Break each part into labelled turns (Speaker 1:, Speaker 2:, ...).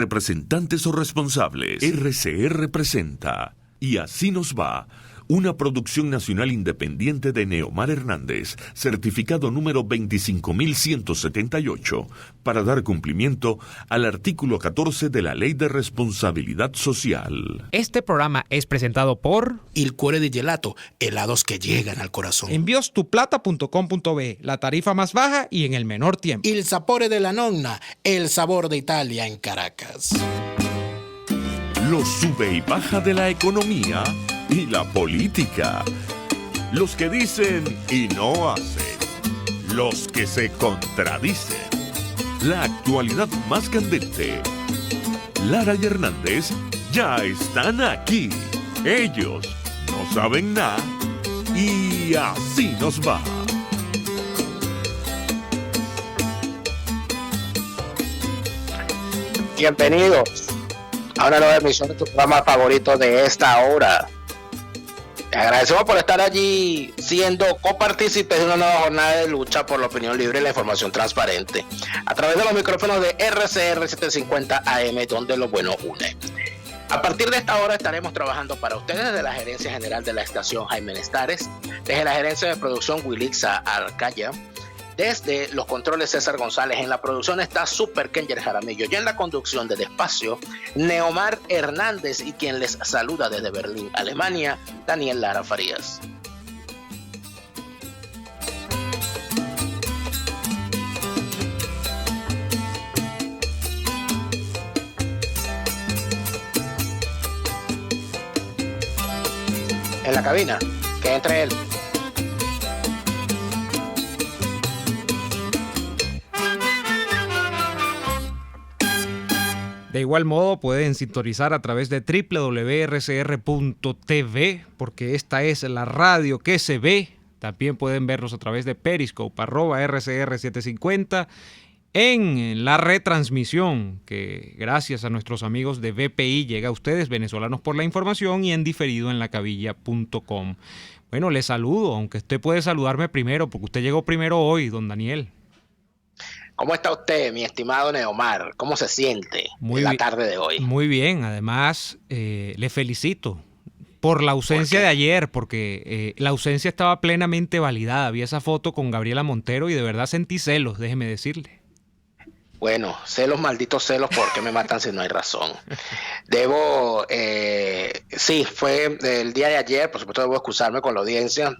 Speaker 1: Representantes o responsables. RCR presenta Y así nos va, una producción nacional independiente de Neomar Hernández, certificado número 25178, para dar cumplimiento al artículo 14 de la Ley de Responsabilidad Social.
Speaker 2: Este programa es presentado por
Speaker 3: Il Cuore di Gelato, helados que llegan al corazón.
Speaker 2: enviostuplata.com.be, la tarifa más baja y en el menor tiempo.
Speaker 3: Il Sapore della Nonna, el sabor de Italia en Caracas.
Speaker 1: Los sube y baja de la economía y la política. Los que dicen y no hacen. Los que se contradicen. La actualidad más candente. Lara y Hernández ya están aquí. Ellos no saben nada y así nos va.
Speaker 4: Bienvenidos a una nueva emisión de tu programa favorito de esta hora. Te agradecemos por estar allí siendo copartícipes de una nueva jornada de lucha por la opinión libre y la información transparente a través de los micrófonos de RCR 750 AM, donde lo bueno une. A partir de esta hora estaremos trabajando para ustedes desde la Gerencia General de la Estación Jaime Nestares, desde la Gerencia de Producción Wilixa Arcaya, desde los controles César González. En la producción está Super Kenger Jaramillo y en la conducción del espacio Neomar Hernández, y quien les saluda desde Berlín, Alemania, Daniel Lara Farías. En la cabina, que entre él.
Speaker 2: De igual modo pueden sintonizar a través de www.rcr.tv, porque esta es la radio que se ve. También pueden vernos a través de Periscope, @RCR750, en la retransmisión que gracias a nuestros amigos de VPI llega a ustedes, Venezolanos por la Información, y en diferido en lacabilla.com. Bueno, les saludo, aunque usted puede saludarme primero, porque usted llegó primero hoy, don Daniel.
Speaker 4: ¿Cómo está usted, mi estimado Neomar? ¿Cómo se siente en la tarde de hoy?
Speaker 2: Muy bien, además le felicito por la ausencia de ayer, porque la ausencia estaba plenamente validada. Vi esa foto con Gabriela Montero y de verdad sentí celos, déjeme decirle.
Speaker 4: Bueno, celos, malditos celos, ¿por qué me matan si no hay razón? Sí, fue el día de ayer, por supuesto debo excusarme con la audiencia,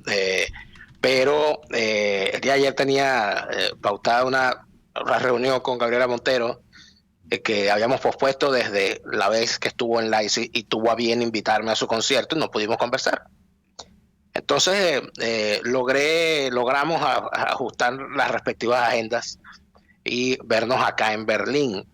Speaker 4: pero el día de ayer tenía pautada una reunión con Gabriela Montero que habíamos pospuesto desde la vez que estuvo en Leipzig y tuvo a bien invitarme a su concierto y no pudimos conversar. Entonces logramos ajustar las respectivas agendas y vernos acá en Berlín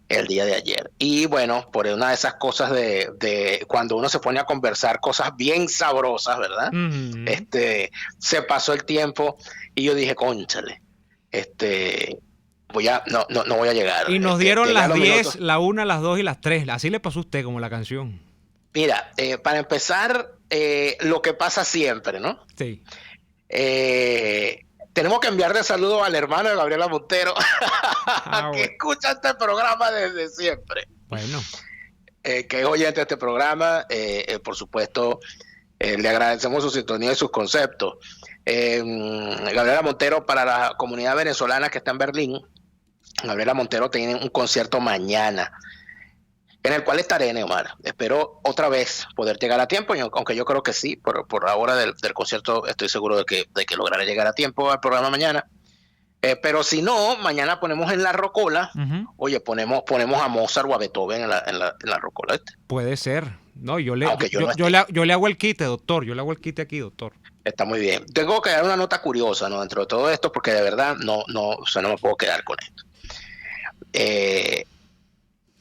Speaker 4: el día de ayer. Y bueno, por una de esas cosas de cuando uno se pone a conversar cosas bien sabrosas, ¿verdad?
Speaker 2: Mm-hmm.
Speaker 4: Se pasó el tiempo y yo dije, cónchale, no voy a llegar.
Speaker 2: Y nos dieron las 10, la 1, las 2 y las 3. Así le pasó a usted como la canción.
Speaker 4: Mira, para empezar, lo que pasa siempre, ¿no?
Speaker 2: Sí.
Speaker 4: Tenemos que enviarle saludos al hermano de Gabriela Montero,
Speaker 2: bueno.
Speaker 4: que escucha este programa desde siempre.
Speaker 2: Bueno.
Speaker 4: Que es oyente de este programa. Por supuesto, le agradecemos su sintonía y sus conceptos. Gabriela Montero, para la comunidad venezolana que está en Berlín, Gabriela Montero tiene un concierto mañana, en el cual estaré, Neomar. Espero otra vez poder llegar a tiempo, aunque yo creo que sí, por la hora del concierto estoy seguro de que lograré llegar a tiempo al programa mañana. Pero si no, mañana ponemos en la rocola,
Speaker 2: Uh-huh.
Speaker 4: Oye, ponemos a Mozart o a Beethoven en la rocola.
Speaker 2: Puede ser. No, yo le hago el quite, doctor. Yo le hago el quite aquí, doctor.
Speaker 4: Está muy bien. Tengo que dar una nota curiosa, ¿no? Dentro de todo esto, porque de verdad no me puedo quedar con esto.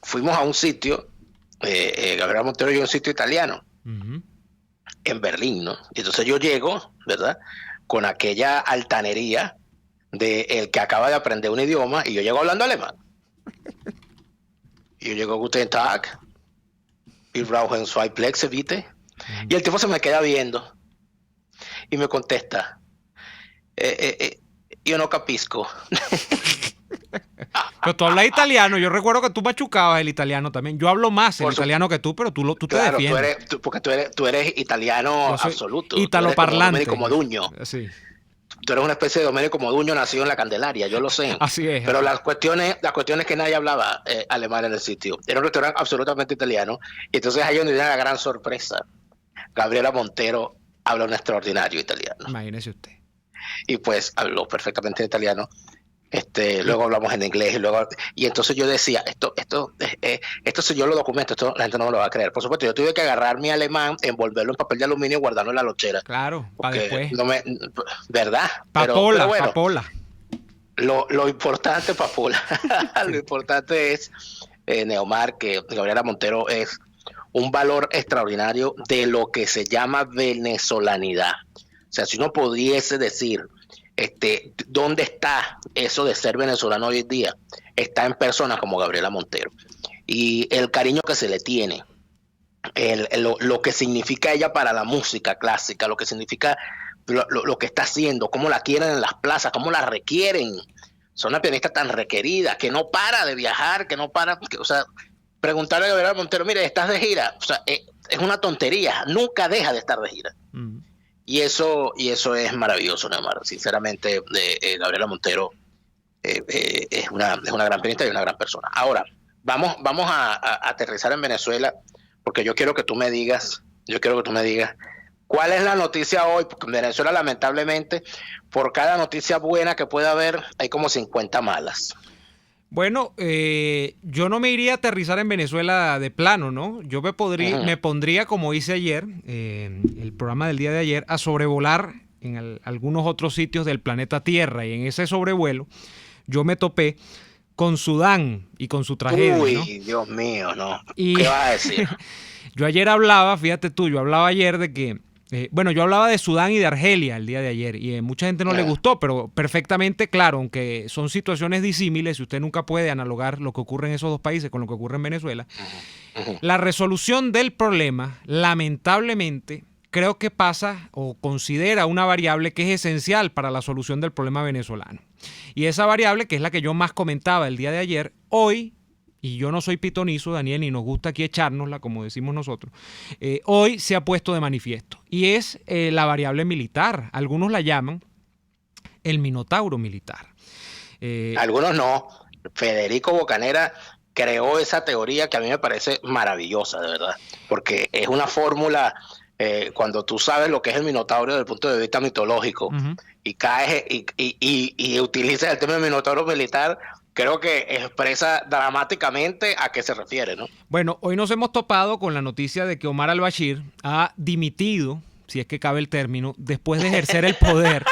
Speaker 4: Fuimos a un sitio, Gabriela Montero y yo, a un sitio italiano,
Speaker 2: Uh-huh.
Speaker 4: en Berlín, ¿no? Y entonces yo llego, ¿verdad?, con aquella altanería de el que acaba de aprender un idioma, y yo llego hablando alemán. Y yo llego, Guten Tag, wir brauchen zwei Plätze, bitte. Y el tipo se me queda viendo y me contesta, yo no capisco.
Speaker 2: Pero tú hablas italiano. Yo recuerdo que tú machucabas el italiano también. Yo hablo más el italiano que tú, pero tú te
Speaker 4: Claro,
Speaker 2: defiendes.
Speaker 4: porque tú eres italiano
Speaker 2: Yo soy
Speaker 4: absoluto.
Speaker 2: italoparlante.
Speaker 4: Tú eres como Domenico Modugno.
Speaker 2: Sí,
Speaker 4: Tú eres una especie de Domenico Modugno nacido en la Candelaria, yo lo sé.
Speaker 2: así es.
Speaker 4: Pero las cuestiones que nadie hablaba alemán en el sitio. Era un restaurante absolutamente italiano. Y entonces ahí donde viene la gran sorpresa. Gabriela Montero habla un extraordinario italiano.
Speaker 2: Imagínese usted.
Speaker 4: Y pues habló perfectamente italiano. Luego hablamos en inglés y entonces yo decía, esto si yo lo documento, esto la gente no me lo va a creer. Por supuesto, yo tuve que agarrar mi alemán, envolverlo en papel de aluminio y guardarlo en la lonchera.
Speaker 2: Claro, para después.
Speaker 4: ¿Verdad?
Speaker 2: Papola,
Speaker 4: pero bueno,
Speaker 2: papola.
Speaker 4: lo importante, Papola, lo importante es, Neomar, que Gabriela Montero es un valor extraordinario de lo que se llama venezolanidad. O sea, si uno pudiese decir ¿dónde está eso de ser venezolano hoy en día? Está en personas como Gabriela Montero. Y el cariño que se le tiene, lo que significa ella para la música clásica, lo que significa lo que está haciendo, cómo la quieren en las plazas, cómo la requieren. Son una pianista tan requerida, que no para de viajar, o sea, preguntarle a Gabriela Montero, mire, ¿estás de gira? O sea, es una tontería, nunca deja de estar de gira. Y eso es maravilloso, Neymar. Sinceramente, Gabriela Montero es una gran pianista y una gran persona. Ahora, vamos a aterrizar en Venezuela, porque yo quiero que tú me digas, ¿cuál es la noticia hoy? Porque en Venezuela, lamentablemente, por cada noticia buena que pueda haber, hay como 50 malas.
Speaker 2: Bueno, yo no me iría a aterrizar en Venezuela de plano, ¿no? Yo me pondría, como hice ayer, el programa del día de ayer, a sobrevolar en algunos otros sitios del planeta Tierra. Y en ese sobrevuelo yo me topé con Sudán y con su tragedia.
Speaker 4: Uy,
Speaker 2: ¿no?
Speaker 4: Dios mío, ¿no?
Speaker 2: Y
Speaker 4: ¿Qué vas a decir?
Speaker 2: yo ayer hablaba, fíjate tú, yo hablaba ayer de que yo hablaba de Sudán y de Argelia el día de ayer y mucha gente no le gustó, pero perfectamente claro, aunque son situaciones disímiles y usted nunca puede analogar lo que ocurre en esos dos países con lo que ocurre en Venezuela, la resolución del problema, lamentablemente, creo que pasa o considera una variable que es esencial para la solución del problema venezolano. Y esa variable, que es la que yo más comentaba el día de ayer, hoy, y yo no soy pitonizo, Daniel, y nos gusta aquí echárnosla, como decimos nosotros, hoy se ha puesto de manifiesto. Y es la variable militar. Algunos la llaman el minotauro militar.
Speaker 4: Algunos no. Federico Bocanera creó esa teoría que a mí me parece maravillosa, de verdad. Porque es una fórmula, cuando tú sabes lo que es el minotauro desde el punto de vista mitológico, y caes y utilizas el término minotauro militar, creo que expresa dramáticamente a qué se refiere, ¿no?
Speaker 2: Bueno, hoy nos hemos topado con la noticia de que Omar al-Bashir ha dimitido, si es que cabe el término, después de ejercer el poder,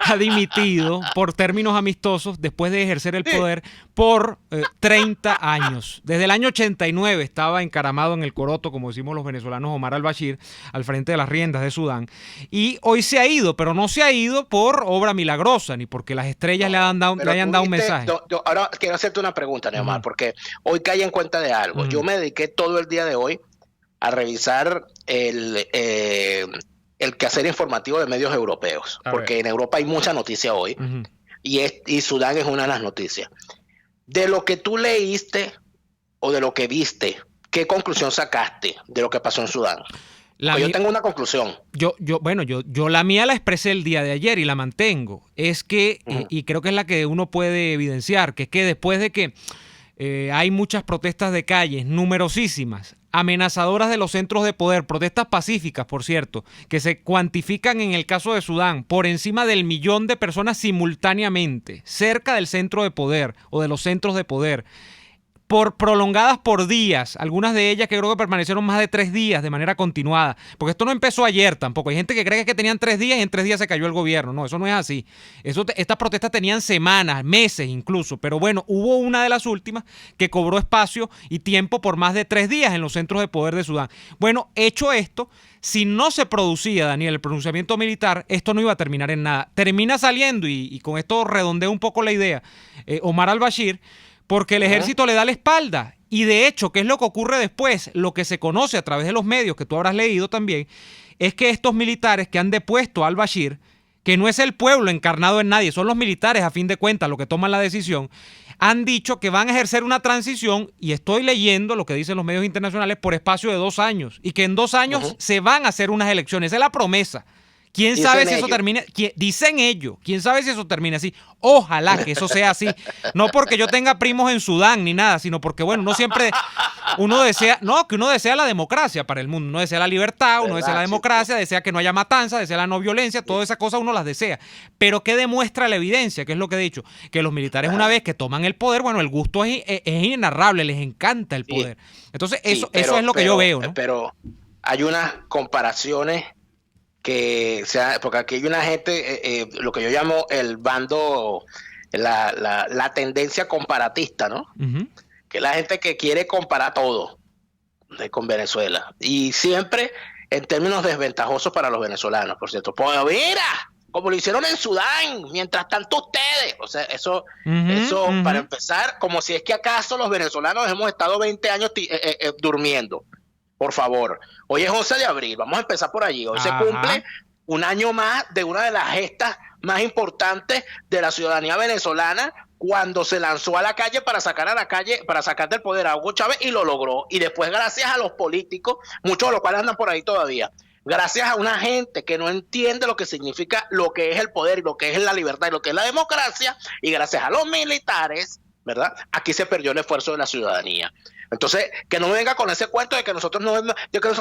Speaker 2: ha dimitido por términos amistosos, después de ejercer el poder por 30 años. Desde el año 89 estaba encaramado en el coroto, como decimos los venezolanos, Omar al-Bashir, al frente de las riendas de Sudán. Y hoy se ha ido, pero no se ha ido por obra milagrosa, ni porque las estrellas le hayan dado un mensaje.
Speaker 4: Ahora quiero hacerte una pregunta, Neomar, porque hoy caí en cuenta de algo. Yo me dediqué todo el día de hoy a revisar el quehacer informativo de medios europeos, porque en Europa hay mucha noticia hoy, y Sudán es una de las noticias. De lo que tú leíste o de lo que viste, ¿qué conclusión sacaste de lo que pasó en Sudán? Yo tengo una conclusión. Yo
Speaker 2: la mía la expresé el día de ayer y la mantengo. Es que, y creo que es la que uno puede evidenciar, que es que después de que hay muchas protestas de calles, numerosísimas, amenazadoras de los centros de poder, protestas pacíficas, por cierto, que se cuantifican en el caso de Sudán por encima del 1.000.000 de personas simultáneamente, cerca del centro de poder o de los centros de poder, prolongadas por días, algunas de ellas que creo que permanecieron más de 3 días de manera continuada, porque esto no empezó ayer tampoco. Hay gente que cree que tenían 3 días y en 3 días se cayó el gobierno. No, eso no es así. Estas protestas tenían semanas, meses incluso, pero bueno, hubo una de las últimas que cobró espacio y tiempo por más de 3 días en los centros de poder de Sudán. Bueno, hecho esto, si no se producía, Daniel, el pronunciamiento militar, esto no iba a terminar en nada. Termina saliendo, y con esto redondeo un poco la idea, Omar al-Bashir, porque el ejército le da la espalda. Y de hecho, ¿qué es lo que ocurre después? Lo que se conoce a través de los medios, que tú habrás leído también, es que estos militares que han depuesto a al-Bashir, que no es el pueblo encarnado en nadie, son los militares a fin de cuentas los que toman la decisión, han dicho que van a ejercer una transición, y estoy leyendo lo que dicen los medios internacionales, por espacio de 2 años, y que en 2 años se van a hacer unas elecciones. Esa es la promesa. ¿Quién sabe si eso termine? Dicen ellos. ¿Quién sabe si eso termina así? Ojalá que eso sea así. No porque yo tenga primos en Sudán ni nada, sino porque, bueno, uno desea la democracia para el mundo. Uno desea la libertad, uno desea la democracia, desea que no haya matanza, desea la no violencia, todas esas cosas uno las desea. Pero ¿qué demuestra la evidencia? Que es lo que he dicho. Que los militares, una vez que toman el poder, bueno, el gusto es inenarrable, les encanta el poder. Entonces, eso es lo que yo veo, ¿no?
Speaker 4: Pero hay unas comparaciones porque aquí hay una gente, lo que yo llamo el bando, la tendencia comparatista, ¿no? Que es la gente que quiere comparar todo con Venezuela, y siempre en términos desventajosos para los venezolanos, por cierto. Pues mira, como lo hicieron en Sudán, mientras tanto ustedes, o sea, eso para empezar, como si es que acaso los venezolanos hemos estado 20 años durmiendo. Por favor, hoy es 11 de abril, vamos a empezar por allí. Hoy se cumple un año más de una de las gestas más importantes de la ciudadanía venezolana, cuando se lanzó a la calle para sacar del poder a Hugo Chávez, y lo logró. Y después, gracias a los políticos, muchos de los cuales andan por ahí todavía, gracias a una gente que no entiende lo que significa, lo que es el poder, y lo que es la libertad, y lo que es la democracia, y gracias a los militares, ¿verdad? Aquí se perdió el esfuerzo de la ciudadanía. Entonces, que no me venga con ese cuento de que nosotros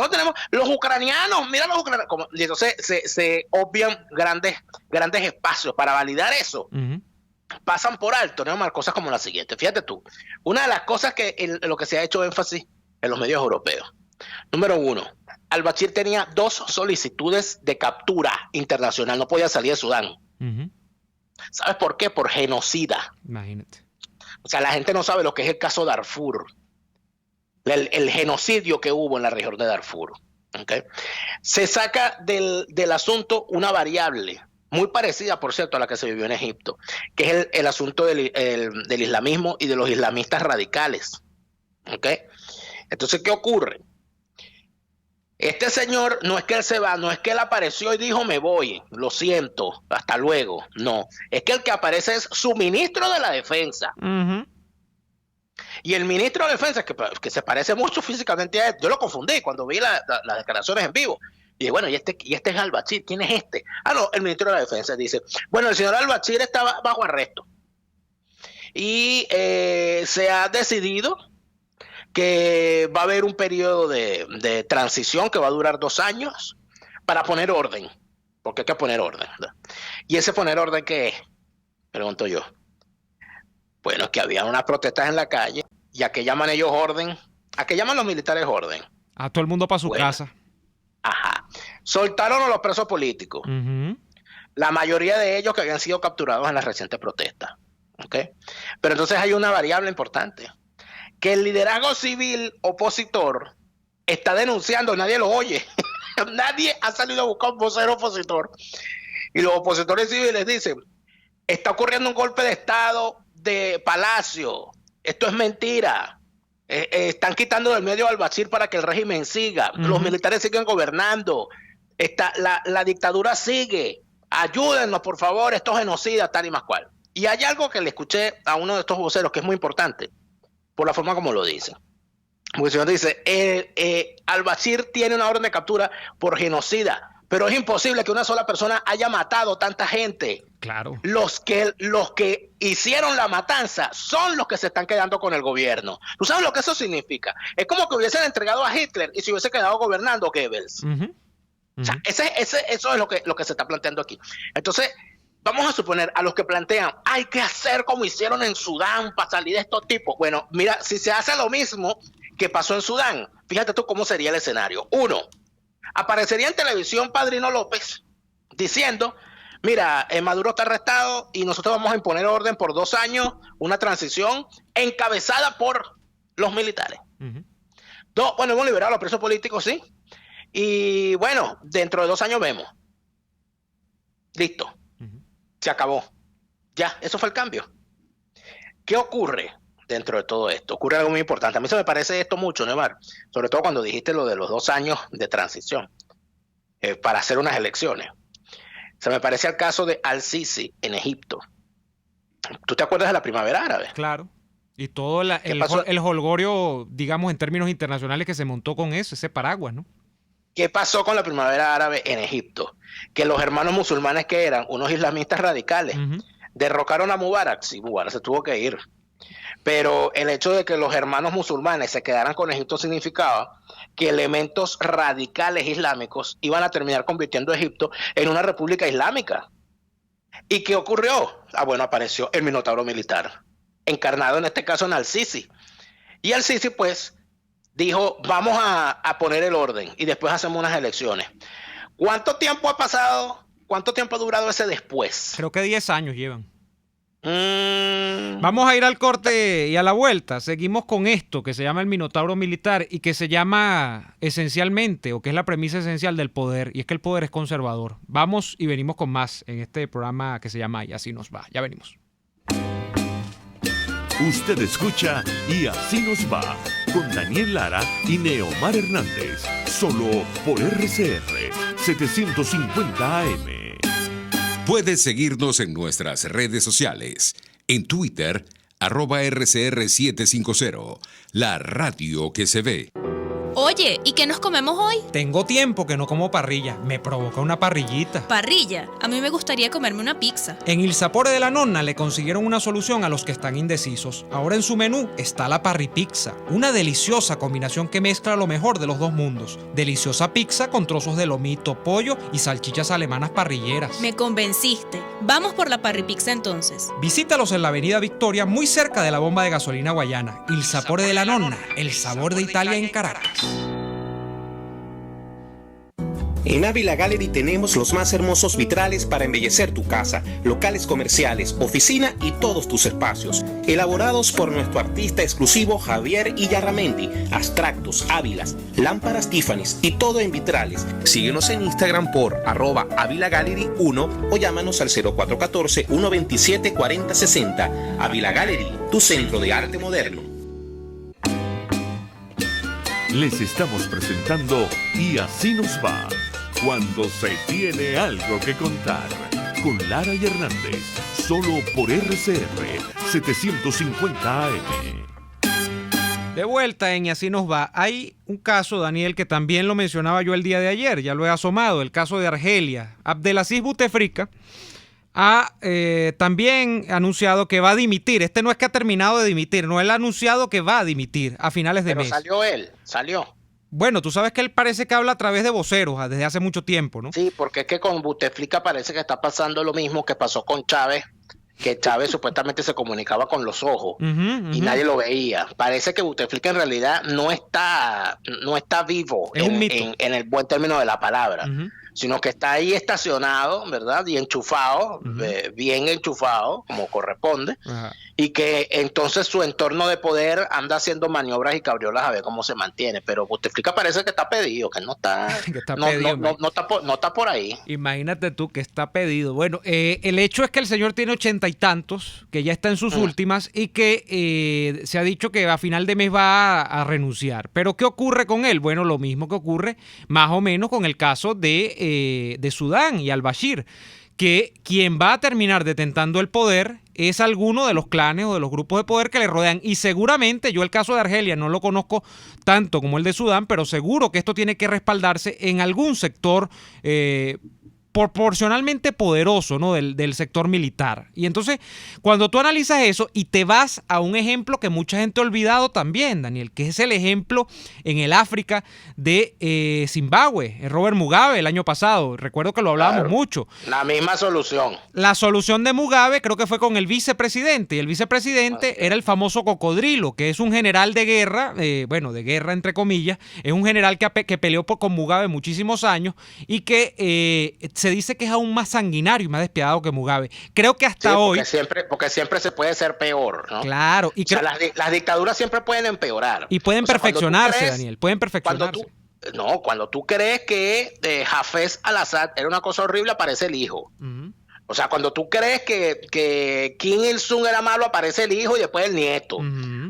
Speaker 4: tenemos los ucranianos, mira los ucranianos, y entonces se obvian grandes espacios para validar eso. Pasan por alto, Neomar, cosas como la siguiente. Fíjate tú, una de las cosas en lo que se ha hecho énfasis en los medios europeos. Número 1, al-Bashir tenía 2 solicitudes de captura internacional, no podía salir de Sudán. ¿Sabes por qué? Por genocida.
Speaker 2: Imagínate.
Speaker 4: O sea, la gente no sabe lo que es el caso Darfur. El genocidio que hubo en la región de Darfur. ¿Okay? Se saca del asunto una variable muy parecida, por cierto, a la que se vivió en Egipto, que es el asunto del islamismo y de los islamistas radicales. ¿Okay? Entonces, ¿qué ocurre? Este señor, no es que él se va, no es que él apareció y dijo me voy, lo siento, hasta luego. No, es que el que aparece es su ministro de la defensa. Y el ministro de Defensa, que se parece mucho físicamente a él, yo lo confundí cuando vi las declaraciones en vivo. Y dije, bueno, y este es al-Bashir, ¿quién es este? No, el ministro de la Defensa dice, bueno, el señor al-Bashir está bajo arresto. Y se ha decidido que va a haber un periodo de transición que va a durar 2 años para poner orden, porque hay que poner orden, ¿verdad? ¿Y ese poner orden qué es? Pregunto yo. Bueno, es que había unas protestas en la calle, y ¿a qué llaman ellos orden? ¿A qué llaman los militares orden?
Speaker 2: A todo el mundo para su casa.
Speaker 4: Ajá. Soltaron a los presos políticos. La mayoría de ellos que habían sido capturados en las recientes protestas. ¿Okay? Pero entonces hay una variable importante, que el liderazgo civil opositor está denunciando, nadie lo oye. Nadie ha salido a buscar un vocero opositor. Y los opositores civiles dicen, está ocurriendo un golpe de Estado de Palacio, esto es mentira, están quitando del medio al Bashir para que el régimen siga, los militares siguen gobernando, la dictadura sigue, ayúdennos por favor, estos genocidas, tal y más cual. Y hay algo que le escuché a uno de estos voceros que es muy importante, por la forma como lo dice. Porque el señor dice, al-Bashir tiene una orden de captura por genocida, pero es imposible que una sola persona haya matado tanta gente.
Speaker 2: Claro.
Speaker 4: Los que hicieron la matanza son los que se están quedando con el gobierno. ¿Tú sabes lo que eso significa? Es como que hubiesen entregado a Hitler y se hubiese quedado gobernando Goebbels. O sea, eso es lo que se está planteando aquí. Entonces, vamos a suponer a los que plantean, hay que hacer como hicieron en Sudán para salir de estos tipos. Bueno, mira, si se hace lo mismo que pasó en Sudán, fíjate tú cómo sería el escenario. 1, aparecería en televisión Padrino López diciendo, mira, Maduro está arrestado y nosotros vamos a imponer orden por 2 años, una transición encabezada por los militares. 2, bueno, hemos liberado a los presos políticos, sí, y bueno, dentro de 2 años vemos. Listo, se acabó. Ya, eso fue el cambio. ¿Qué ocurre dentro de todo esto? Ocurre algo muy importante. A mí se me parece esto mucho, Neymar, sobre todo cuando dijiste lo de los 2 años de transición para hacer unas elecciones. Se me parece al caso de al-Sisi en Egipto. ¿Tú te acuerdas de la primavera árabe?
Speaker 2: Claro. Y todo
Speaker 4: pasó?
Speaker 2: el jolgorio, digamos, en términos internacionales que se montó con eso, ese paraguas, ¿no?
Speaker 4: ¿Qué pasó con la primavera árabe en Egipto? Que los hermanos musulmanes, que eran unos islamistas radicales, derrocaron a Mubarak. Sí, Mubarak se tuvo que ir. Pero el hecho de que los hermanos musulmanes se quedaran con Egipto significaba que elementos radicales islámicos iban a terminar convirtiendo a Egipto en una república islámica. ¿Y qué ocurrió? Bueno, apareció el Minotauro militar, encarnado en este caso en Al-Sisi. Y Al-Sisi, pues, dijo, vamos a poner el orden y después hacemos unas elecciones. ¿Cuánto tiempo ha pasado? ¿Cuánto tiempo ha durado ese después?
Speaker 2: Creo que 10 años llevan. Vamos a ir al corte y a la vuelta. Seguimos con esto que se llama el Minotauro militar y que se llama esencialmente, o que es la premisa esencial del poder, y es que el poder es conservador. Vamos y venimos con más en este programa que se llama Y Así Nos Va. Ya venimos.
Speaker 1: Usted escucha Y Así Nos Va con Daniel Lara y Neomar Hernández, solo por RCR 750 AM.
Speaker 5: Puedes seguirnos en nuestras redes sociales. En Twitter, @RCR750, la radio que se ve.
Speaker 6: Oye, ¿y qué nos comemos hoy?
Speaker 2: Tengo tiempo que no como parrilla. Me provoca una parrillita.
Speaker 6: Parrilla. A mí me gustaría comerme una pizza.
Speaker 2: En Il Sapore de la Nonna le consiguieron una solución a los que están indecisos. Ahora en su menú está la parripizza, una deliciosa combinación que mezcla lo mejor de los dos mundos. Deliciosa pizza con trozos de lomito, pollo y salchichas alemanas parrilleras.
Speaker 6: Me convenciste. Vamos por la parripizza entonces.
Speaker 2: Visítalos en la Avenida Victoria, muy cerca de la bomba de gasolina Guayana. Il Sapore de la Nonna, el sabor de Italia en Caracas.
Speaker 7: En Ávila Gallery tenemos los más hermosos vitrales para embellecer tu casa, locales comerciales, oficina y todos tus espacios. Elaborados por nuestro artista exclusivo Javier Illarramendi. Abstractos, ávilas, lámparas Tiffany's y todo en vitrales. Síguenos en Instagram por @AvilaGallery1 o llámanos al 0414-127-4060. Ávila Gallery, tu centro de arte moderno.
Speaker 1: Les estamos presentando Y Así Nos Va, cuando se tiene algo que contar, con Lara y Hernández, solo por RCR 750 AM.
Speaker 2: De vuelta en Y Así Nos Va. Hay un caso, Daniel, que también lo mencionaba yo el día de ayer, ya lo he asomado, el caso de Argelia. Abdelaziz Bouteflika ha también anunciado que va a dimitir. Este no es que ha terminado de dimitir, no, él ha anunciado que va a dimitir a finales de mes.
Speaker 4: Pero salió.
Speaker 2: Bueno, tú sabes que él parece que habla a través de voceros desde hace mucho tiempo, ¿no?
Speaker 4: Sí, porque es que con Bouteflika parece que está pasando lo mismo que pasó con Chávez, que Chávez supuestamente se comunicaba con los ojos y nadie lo veía. Parece que Bouteflika en realidad no está vivo en el buen término de la palabra. Sino que está ahí estacionado, ¿verdad? Y enchufado, bien enchufado, como corresponde, y que entonces su entorno de poder anda haciendo maniobras y cabriolas a ver cómo se mantiene, pero Bouteflika parece que está pedido, que no está, no está por ahí.
Speaker 2: Imagínate tú que está pedido. Bueno, el hecho es que el señor tiene 80 y tantos, que ya está en sus últimas, y que se ha dicho que a final de mes va a renunciar. Pero ¿qué ocurre con él? Bueno, lo mismo que ocurre más o menos con el caso de Sudán y al-Bashir, que quien va a terminar detentando el poder es alguno de los clanes o de los grupos de poder que le rodean. Y seguramente, yo el caso de Argelia no lo conozco tanto como el de Sudán, pero seguro que esto tiene que respaldarse en algún sector proporcionalmente poderoso, ¿no? del sector militar. Y entonces, cuando tú analizas eso y te vas a un ejemplo que mucha gente ha olvidado también, Daniel, que es el ejemplo en el África de Zimbabue, Robert Mugabe el año pasado. Recuerdo que lo hablábamos mucho.
Speaker 4: La misma solución.
Speaker 2: La solución de Mugabe creo que fue con el vicepresidente, y el vicepresidente era el famoso Cocodrilo, que es un general de guerra, de guerra entre comillas, es un general que peleó con Mugabe muchísimos años y que se dice que es aún más sanguinario y más despiadado que Mugabe. Creo que hasta hoy...
Speaker 4: Porque siempre se puede ser peor, ¿no?
Speaker 2: Claro. Y
Speaker 4: las dictaduras siempre pueden empeorar.
Speaker 2: Y pueden perfeccionarse, Daniel, pueden perfeccionarse.
Speaker 4: Cuando tú crees que Hafez al-Assad era una cosa horrible, aparece el hijo. O sea, cuando tú crees que Kim Il-sung era malo, aparece el hijo y después el nieto.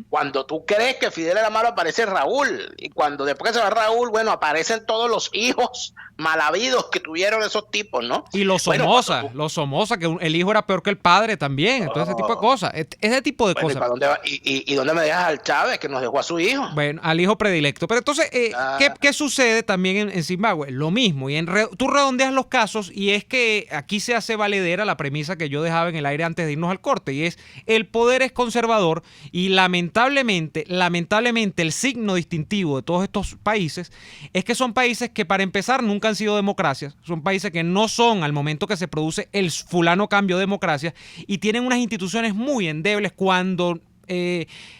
Speaker 4: Cuando tú crees que Fidel era malo, aparece Raúl. Y cuando después que se va Raúl, bueno, aparecen todos los hijos malavidos que tuvieron esos tipos, ¿no?
Speaker 2: Y los Somoza, que el hijo era peor que el padre también. Entonces, ese tipo de cosas. Ese tipo de cosas.
Speaker 4: ¿Y, para dónde va? ¿Y dónde me dejas al Chávez, que nos dejó a su hijo?
Speaker 2: Bueno, al hijo predilecto. Pero entonces, ¿qué sucede también en Zimbabue? Lo mismo. Y tú redondeas los casos, y es que aquí se hace valedera la premisa que yo dejaba en el aire antes de irnos al corte, y es: el poder es conservador, y lamentablemente el signo distintivo de todos estos países es que son países que, para empezar, nunca han sido democracias, son países que no son, al momento que se produce el fulano cambio de democracia, y tienen unas instituciones muy endebles cuando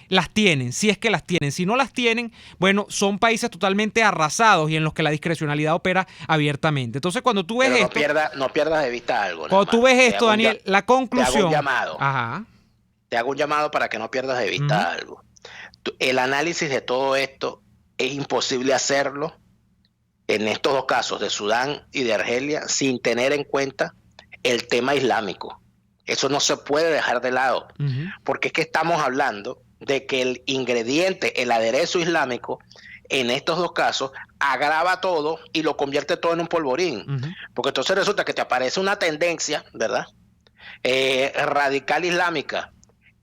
Speaker 2: las tienen, si es que las tienen. Si no las tienen, bueno, son países totalmente arrasados y en los que la discrecionalidad opera abiertamente. Entonces, cuando tú ves esto...
Speaker 4: No pierdas de vista algo.
Speaker 2: Cuando tú ves esto, Daniel, la conclusión...
Speaker 4: Te hago un llamado.
Speaker 2: Ajá.
Speaker 4: Te hago un llamado para que no pierdas de vista algo. El análisis de todo esto es imposible hacerlo en estos dos casos, de Sudán y de Argelia, sin tener en cuenta el tema islámico. Eso no se puede dejar de lado, porque es que estamos hablando de que el ingrediente, el aderezo islámico, en estos dos casos, agrava todo y lo convierte todo en un polvorín. Porque entonces resulta que te aparece una tendencia, ¿verdad? Radical islámica,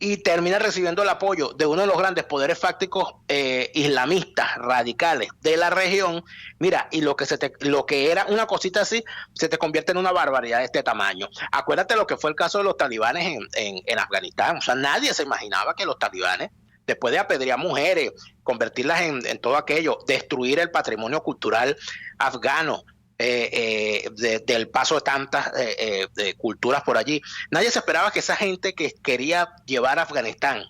Speaker 4: y termina recibiendo el apoyo de uno de los grandes poderes fácticos islamistas radicales de la región. Mira, y lo que era una cosita así se te convierte en una barbaridad de este tamaño. Acuérdate lo que fue el caso de los talibanes en Afganistán. O sea, nadie se imaginaba que los talibanes, después de apedrear mujeres, convertirlas en todo aquello, destruir el patrimonio cultural afgano, del paso de tantas de culturas por allí. Nadie se esperaba que esa gente que quería llevar a Afganistán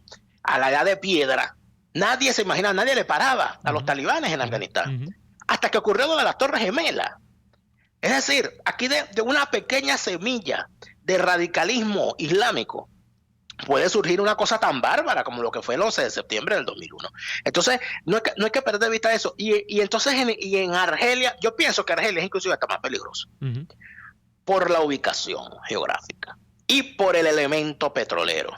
Speaker 4: a la edad de piedra, nadie se imaginaba, nadie le paraba a los talibanes en Afganistán, hasta que ocurrió lo de las Torres Gemelas. Es decir, aquí de una pequeña semilla de radicalismo islámico puede surgir una cosa tan bárbara como lo que fue el 11 de septiembre del 2001. Entonces, no hay que perder de vista eso. Y entonces, en Argelia, yo pienso que Argelia es inclusive hasta más peligroso por la ubicación geográfica y por el elemento petrolero.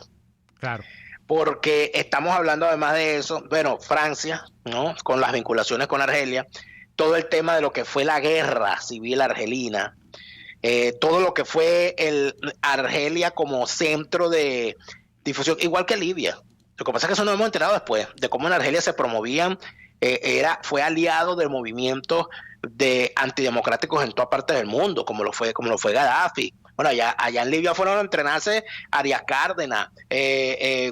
Speaker 2: Claro.
Speaker 4: Porque estamos hablando, además de eso, bueno, Francia, ¿no? Con las vinculaciones con Argelia, todo el tema de lo que fue la guerra civil argelina, todo lo que fue Argelia como centro de difusión, igual que Libia. Lo que pasa es que eso nos hemos enterado después, de cómo en Argelia se promovían, fue aliado del movimiento de antidemocráticos en toda parte del mundo, como lo fue Gaddafi. Bueno, allá en Libia fueron a entrenarse Arias Cárdenas,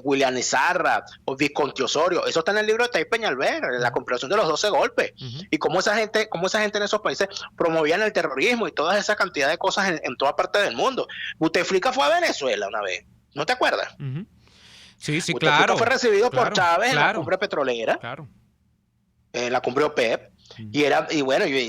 Speaker 4: William Izarra, o Visconti Osorio. Eso está en el libro de Tay Peñalver, la compilación de los 12 golpes. Y cómo esa gente en esos países promovían el terrorismo y toda esa cantidad de cosas en toda parte del mundo. Bouteflika fue a Venezuela una vez, ¿no te acuerdas?
Speaker 2: Sí,
Speaker 4: Bouteflika
Speaker 2: claro.
Speaker 4: fue recibido por Chávez en la cumbre petrolera, en la cumbre OPEP. Y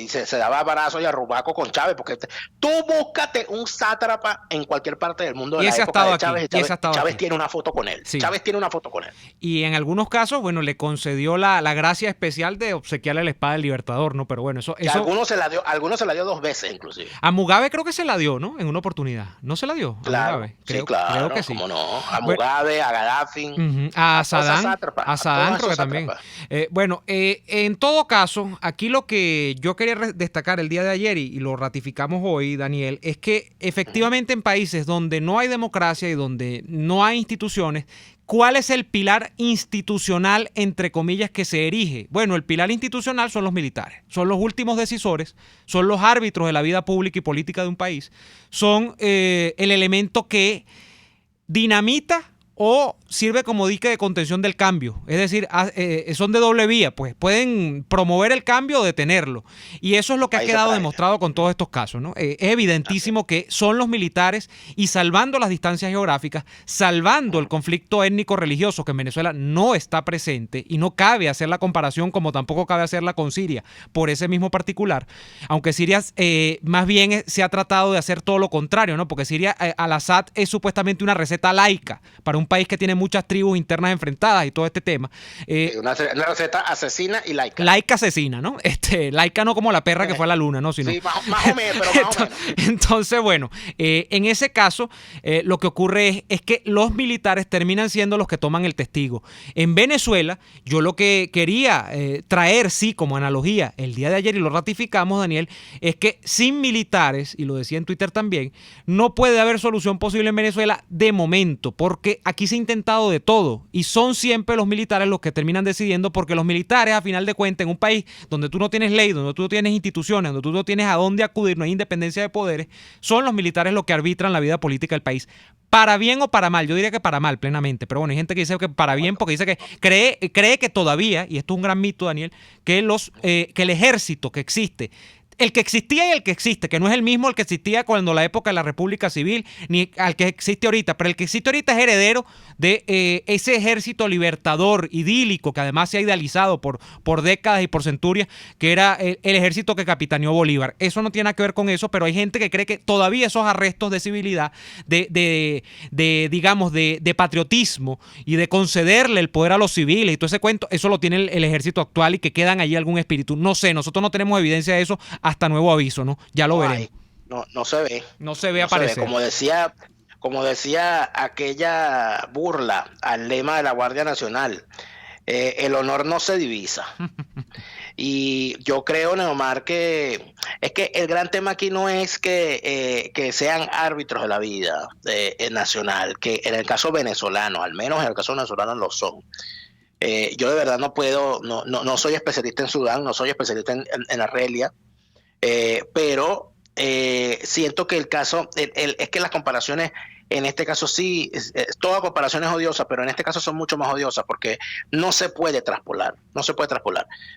Speaker 4: se daba abrazos y arrubaco con Chávez, porque tú búscate un sátrapa en cualquier parte del mundo de la época de Chávez, Chávez tiene una foto con él. Sí. Chávez tiene una foto con él.
Speaker 2: Y en algunos casos, bueno, le concedió la gracia especial de obsequiarle la espada del Libertador, ¿no? Pero bueno, eso...
Speaker 4: Algunos se la dio 2 veces, inclusive.
Speaker 2: A Mugabe creo que se la dio, ¿no? En una oportunidad. ¿No se la dio?
Speaker 4: Claro,
Speaker 2: Mugabe.
Speaker 4: Creo que sí. ¿Cómo no? A Mugabe, a Gaddafi.
Speaker 2: A Saddam creo que también. En todo caso, aquí lo que yo quería destacar el día de ayer y lo ratificamos hoy, Daniel, es que efectivamente en países donde no hay democracia y donde no hay instituciones, ¿cuál es el pilar institucional, entre comillas, que se erige? Bueno, el pilar institucional son los militares, son los últimos decisores, son los árbitros de la vida pública y política de un país, son el elemento que dinamita o sirve como dique de contención del cambio. Es decir, son de doble vía, pues pueden promover el cambio o detenerlo. Y eso es lo que ha quedado demostrado con todos estos casos, ¿no? Es evidentísimo que son los militares, y salvando las distancias geográficas, salvando el conflicto étnico-religioso, que en Venezuela no está presente, y no cabe hacer la comparación, como tampoco cabe hacerla con Siria, por ese mismo particular, aunque Siria más bien se ha tratado de hacer todo lo contrario, ¿no? Porque Siria, al-Assad es supuestamente una receta laica para un país que tiene muchas tribus internas enfrentadas y todo este tema.
Speaker 4: Una receta asesina y laica.
Speaker 2: Laica asesina, ¿no? Laica no como la perra que fue a la luna, ¿no? Sino...
Speaker 4: Sí, más o menos, pero más o menos.
Speaker 2: Entonces, bueno, en ese caso, lo que ocurre es que los militares terminan siendo los que toman el testigo. En Venezuela, yo lo que quería traer, sí, como analogía, el día de ayer, y lo ratificamos, Daniel, es que sin militares, y lo decía en Twitter también, no puede haber solución posible en Venezuela de momento, porque aquí se ha intentado de todo, y son siempre los militares los que terminan decidiendo, porque los militares, a final de cuentas, en un país donde tú no tienes ley, donde tú no tienes instituciones, donde tú no tienes a dónde acudir, no hay independencia de poderes, son los militares los que arbitran la vida política del país. Para bien o para mal, yo diría que para mal plenamente, pero bueno, hay gente que dice que para bien porque dice que cree que todavía, y esto es un gran mito, Daniel, que el ejército que existe, el que existía y el que existe, que no es el mismo el que existía cuando la época de la República Civil, ni al que existe ahorita, pero el que existe ahorita es heredero de ese ejército libertador, idílico, que además se ha idealizado por décadas y por centurias, que era el ejército que capitaneó Bolívar. Eso no tiene nada que ver con eso, pero hay gente que cree que todavía esos arrestos de civilidad, digamos, de patriotismo y de concederle el poder a los civiles y todo ese cuento, eso lo tiene el ejército actual y que quedan allí algún espíritu. No sé, nosotros no tenemos evidencia de eso hasta nuevo aviso, ¿no? Ya lo veremos.
Speaker 4: No se ve.
Speaker 2: No se ve aparecer.
Speaker 4: Como decía aquella burla al lema de la Guardia Nacional, el honor no se divisa. Y yo creo, Neomar, que es que el gran tema aquí no es que sean árbitros de la vida nacional, que en el caso venezolano, al menos en el caso venezolano lo son. Yo de verdad no soy especialista en Sudán, no soy especialista en Argelia, pero siento que el caso, es que las comparaciones, en este caso sí, toda comparación es odiosa, pero en este caso son mucho más odiosas porque no se puede traspolar,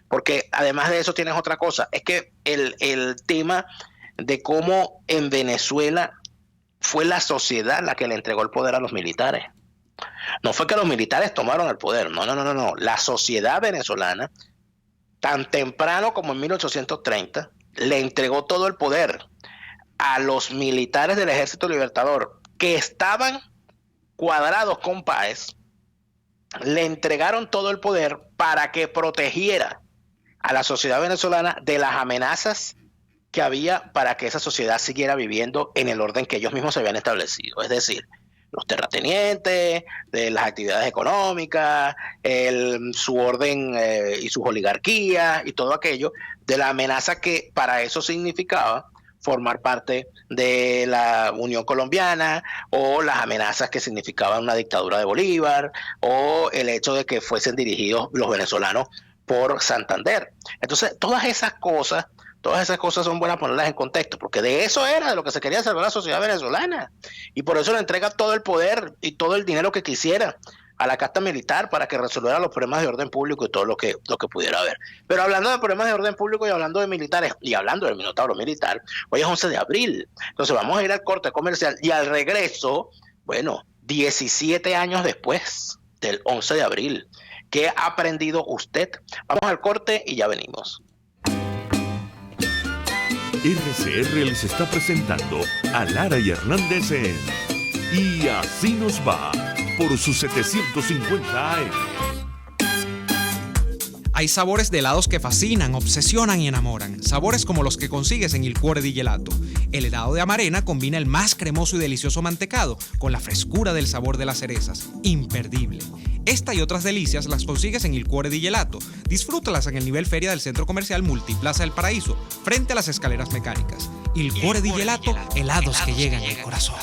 Speaker 4: porque además de eso tienes otra cosa, es que el tema de cómo en Venezuela fue la sociedad la que le entregó el poder a los militares. No fue que los militares tomaron el poder, no. La sociedad venezolana, tan temprano como en 1830, le entregó todo el poder a los militares del Ejército Libertador que estaban cuadrados con Páez. Le entregaron todo el poder para que protegiera a la sociedad venezolana de las amenazas que había para que esa sociedad siguiera viviendo en el orden que ellos mismos se habían establecido. Es decir, los terratenientes, de las actividades económicas, su orden y sus oligarquías y todo aquello, de la amenaza que para eso significaba formar parte de la Unión Colombiana, o las amenazas que significaban una dictadura de Bolívar, o el hecho de que fuesen dirigidos los venezolanos por Santander. Entonces, todas esas cosas son buenas ponerlas en contexto, porque de eso era de lo que se quería salvar la sociedad venezolana, y por eso le entrega todo el poder y todo el dinero que quisiera a la casta militar para que resolviera los problemas de orden público y todo lo que pudiera haber. Pero hablando de problemas de orden público y hablando de militares y hablando del Minotauro militar, hoy es 11 de abril, entonces vamos a ir al corte comercial y al regreso, 17 años después del 11 de abril, ¿qué ha aprendido usted? Vamos al corte y ya venimos.
Speaker 1: RCR les está presentando a Lara y Hernández en Y Así Nos Va por sus 750 AM.
Speaker 2: Hay sabores de helados que fascinan, obsesionan y enamoran. Sabores como los que consigues en Il Cuore di Gelato. El helado de Amarena combina el más cremoso y delicioso mantecado con la frescura del sabor de las cerezas. Imperdible. Esta y otras delicias las consigues en Il Cuore di Gelato. Disfrútalas en el nivel feria del Centro Comercial Multiplaza del Paraíso, frente a las escaleras mecánicas. Il Cuore di Gelato, helados que llegan al corazón.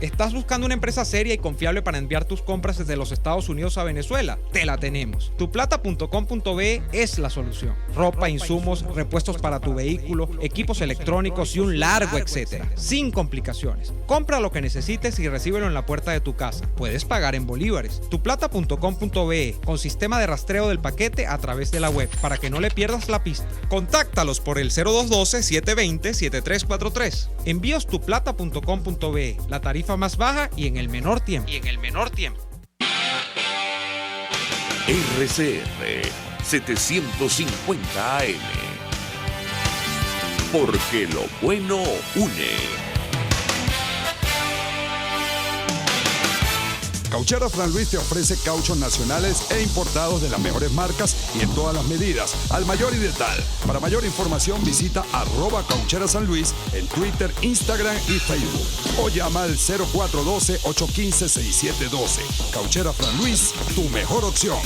Speaker 2: ¿Estás buscando una empresa seria y confiable para enviar tus compras desde los Estados Unidos a Venezuela? Te la tenemos. Tuplata.com.be es la solución. Ropa, insumos, repuestos para tu vehículo, equipos electrónicos y un largo etcétera. Sin complicaciones. Compra lo que necesites y recíbelo en la puerta de tu casa. Puedes pagar en bolívares. Tuplata.com.be, con sistema de rastreo del paquete a través de la web, para que no le pierdas la pista. Contáctalos por el 0212-720-7343. Envíos tuplata.com.be, la tarifa más baja y en el menor tiempo.
Speaker 1: RCR 750 AM. Porque lo bueno une.
Speaker 8: Cauchera Fran Luis te ofrece cauchos nacionales e importados de las mejores marcas y en todas las medidas, al mayor y de tal. Para mayor información visita @Cauchera San Luis en Twitter, Instagram y Facebook o llama al 0412-815-6712. Cauchera Fran Luis, tu mejor opción.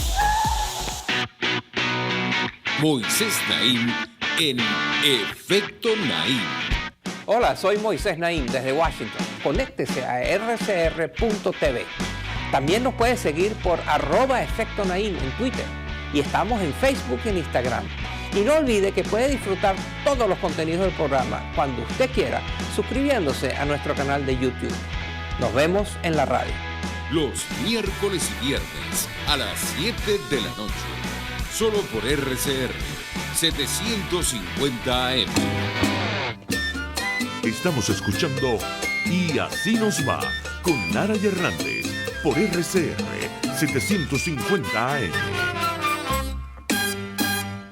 Speaker 5: Moisés Naim en Efecto Naim.
Speaker 9: Hola, soy Moisés Naim desde Washington. Conéctese a rcr.tv. También nos puede seguir por @Efecto Naim en Twitter. Y estamos en Facebook y en Instagram. Y no olvide que puede disfrutar todos los contenidos del programa cuando usted quiera, suscribiéndose a nuestro canal de YouTube. Nos vemos en la radio.
Speaker 5: Los miércoles y viernes a las 7 de la noche. Solo por RCR 750 AM.
Speaker 1: Estamos escuchando Y Así Nos Va con Nara y Hernández por RCR 750 AM.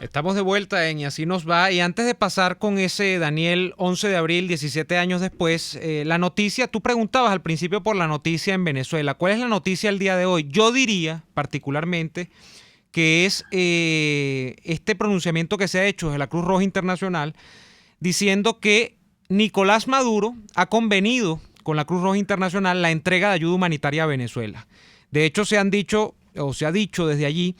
Speaker 2: Estamos de vuelta en Y Así Nos Va. Y antes de pasar con ese Daniel 11 de abril, 17 años después, la noticia, tú preguntabas al principio por la noticia en Venezuela. ¿Cuál es la noticia el día de hoy? Yo diría particularmente que es este pronunciamiento que se ha hecho de la Cruz Roja Internacional diciendo que Nicolás Maduro ha convenido con la Cruz Roja Internacional la entrega de ayuda humanitaria a Venezuela. De hecho, se ha dicho desde allí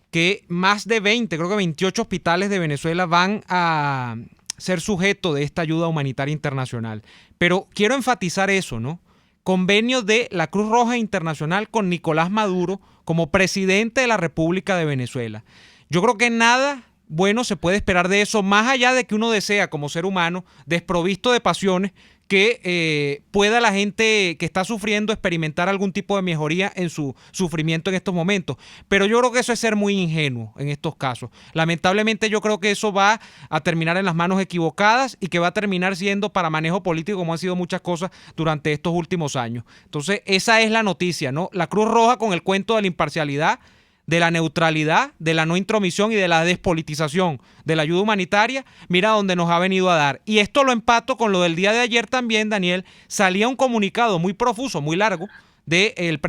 Speaker 2: que más de 20, creo que 28 hospitales de Venezuela van a ser sujeto de esta ayuda humanitaria internacional. Pero quiero enfatizar eso, ¿no? Convenio de la Cruz Roja Internacional con Nicolás Maduro como presidente de la República de Venezuela. Yo creo que nada bueno se puede esperar de eso, más allá de que uno desea como ser humano, desprovisto de pasiones, que pueda la gente que está sufriendo experimentar algún tipo de mejoría en su sufrimiento en estos momentos. Pero yo creo que eso es ser muy ingenuo en estos casos. Lamentablemente yo creo que eso va a terminar en las manos equivocadas y que va a terminar siendo para manejo político, como han sido muchas cosas durante estos últimos años. Entonces esa es la noticia, ¿no? La Cruz Roja con el cuento de la imparcialidad, de la neutralidad, de la no intromisión y de la despolitización de la ayuda humanitaria, mira dónde nos ha venido a dar. Y esto lo empato con lo del día de ayer también, Daniel. Salía un comunicado muy profuso, muy largo, del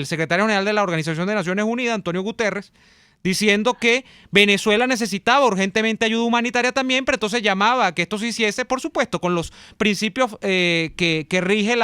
Speaker 2: secretario general de la Organización de Naciones Unidas, Antonio Guterres, diciendo que Venezuela necesitaba urgentemente ayuda humanitaria también, pero entonces llamaba a que esto se hiciese, por supuesto, con los principios que rige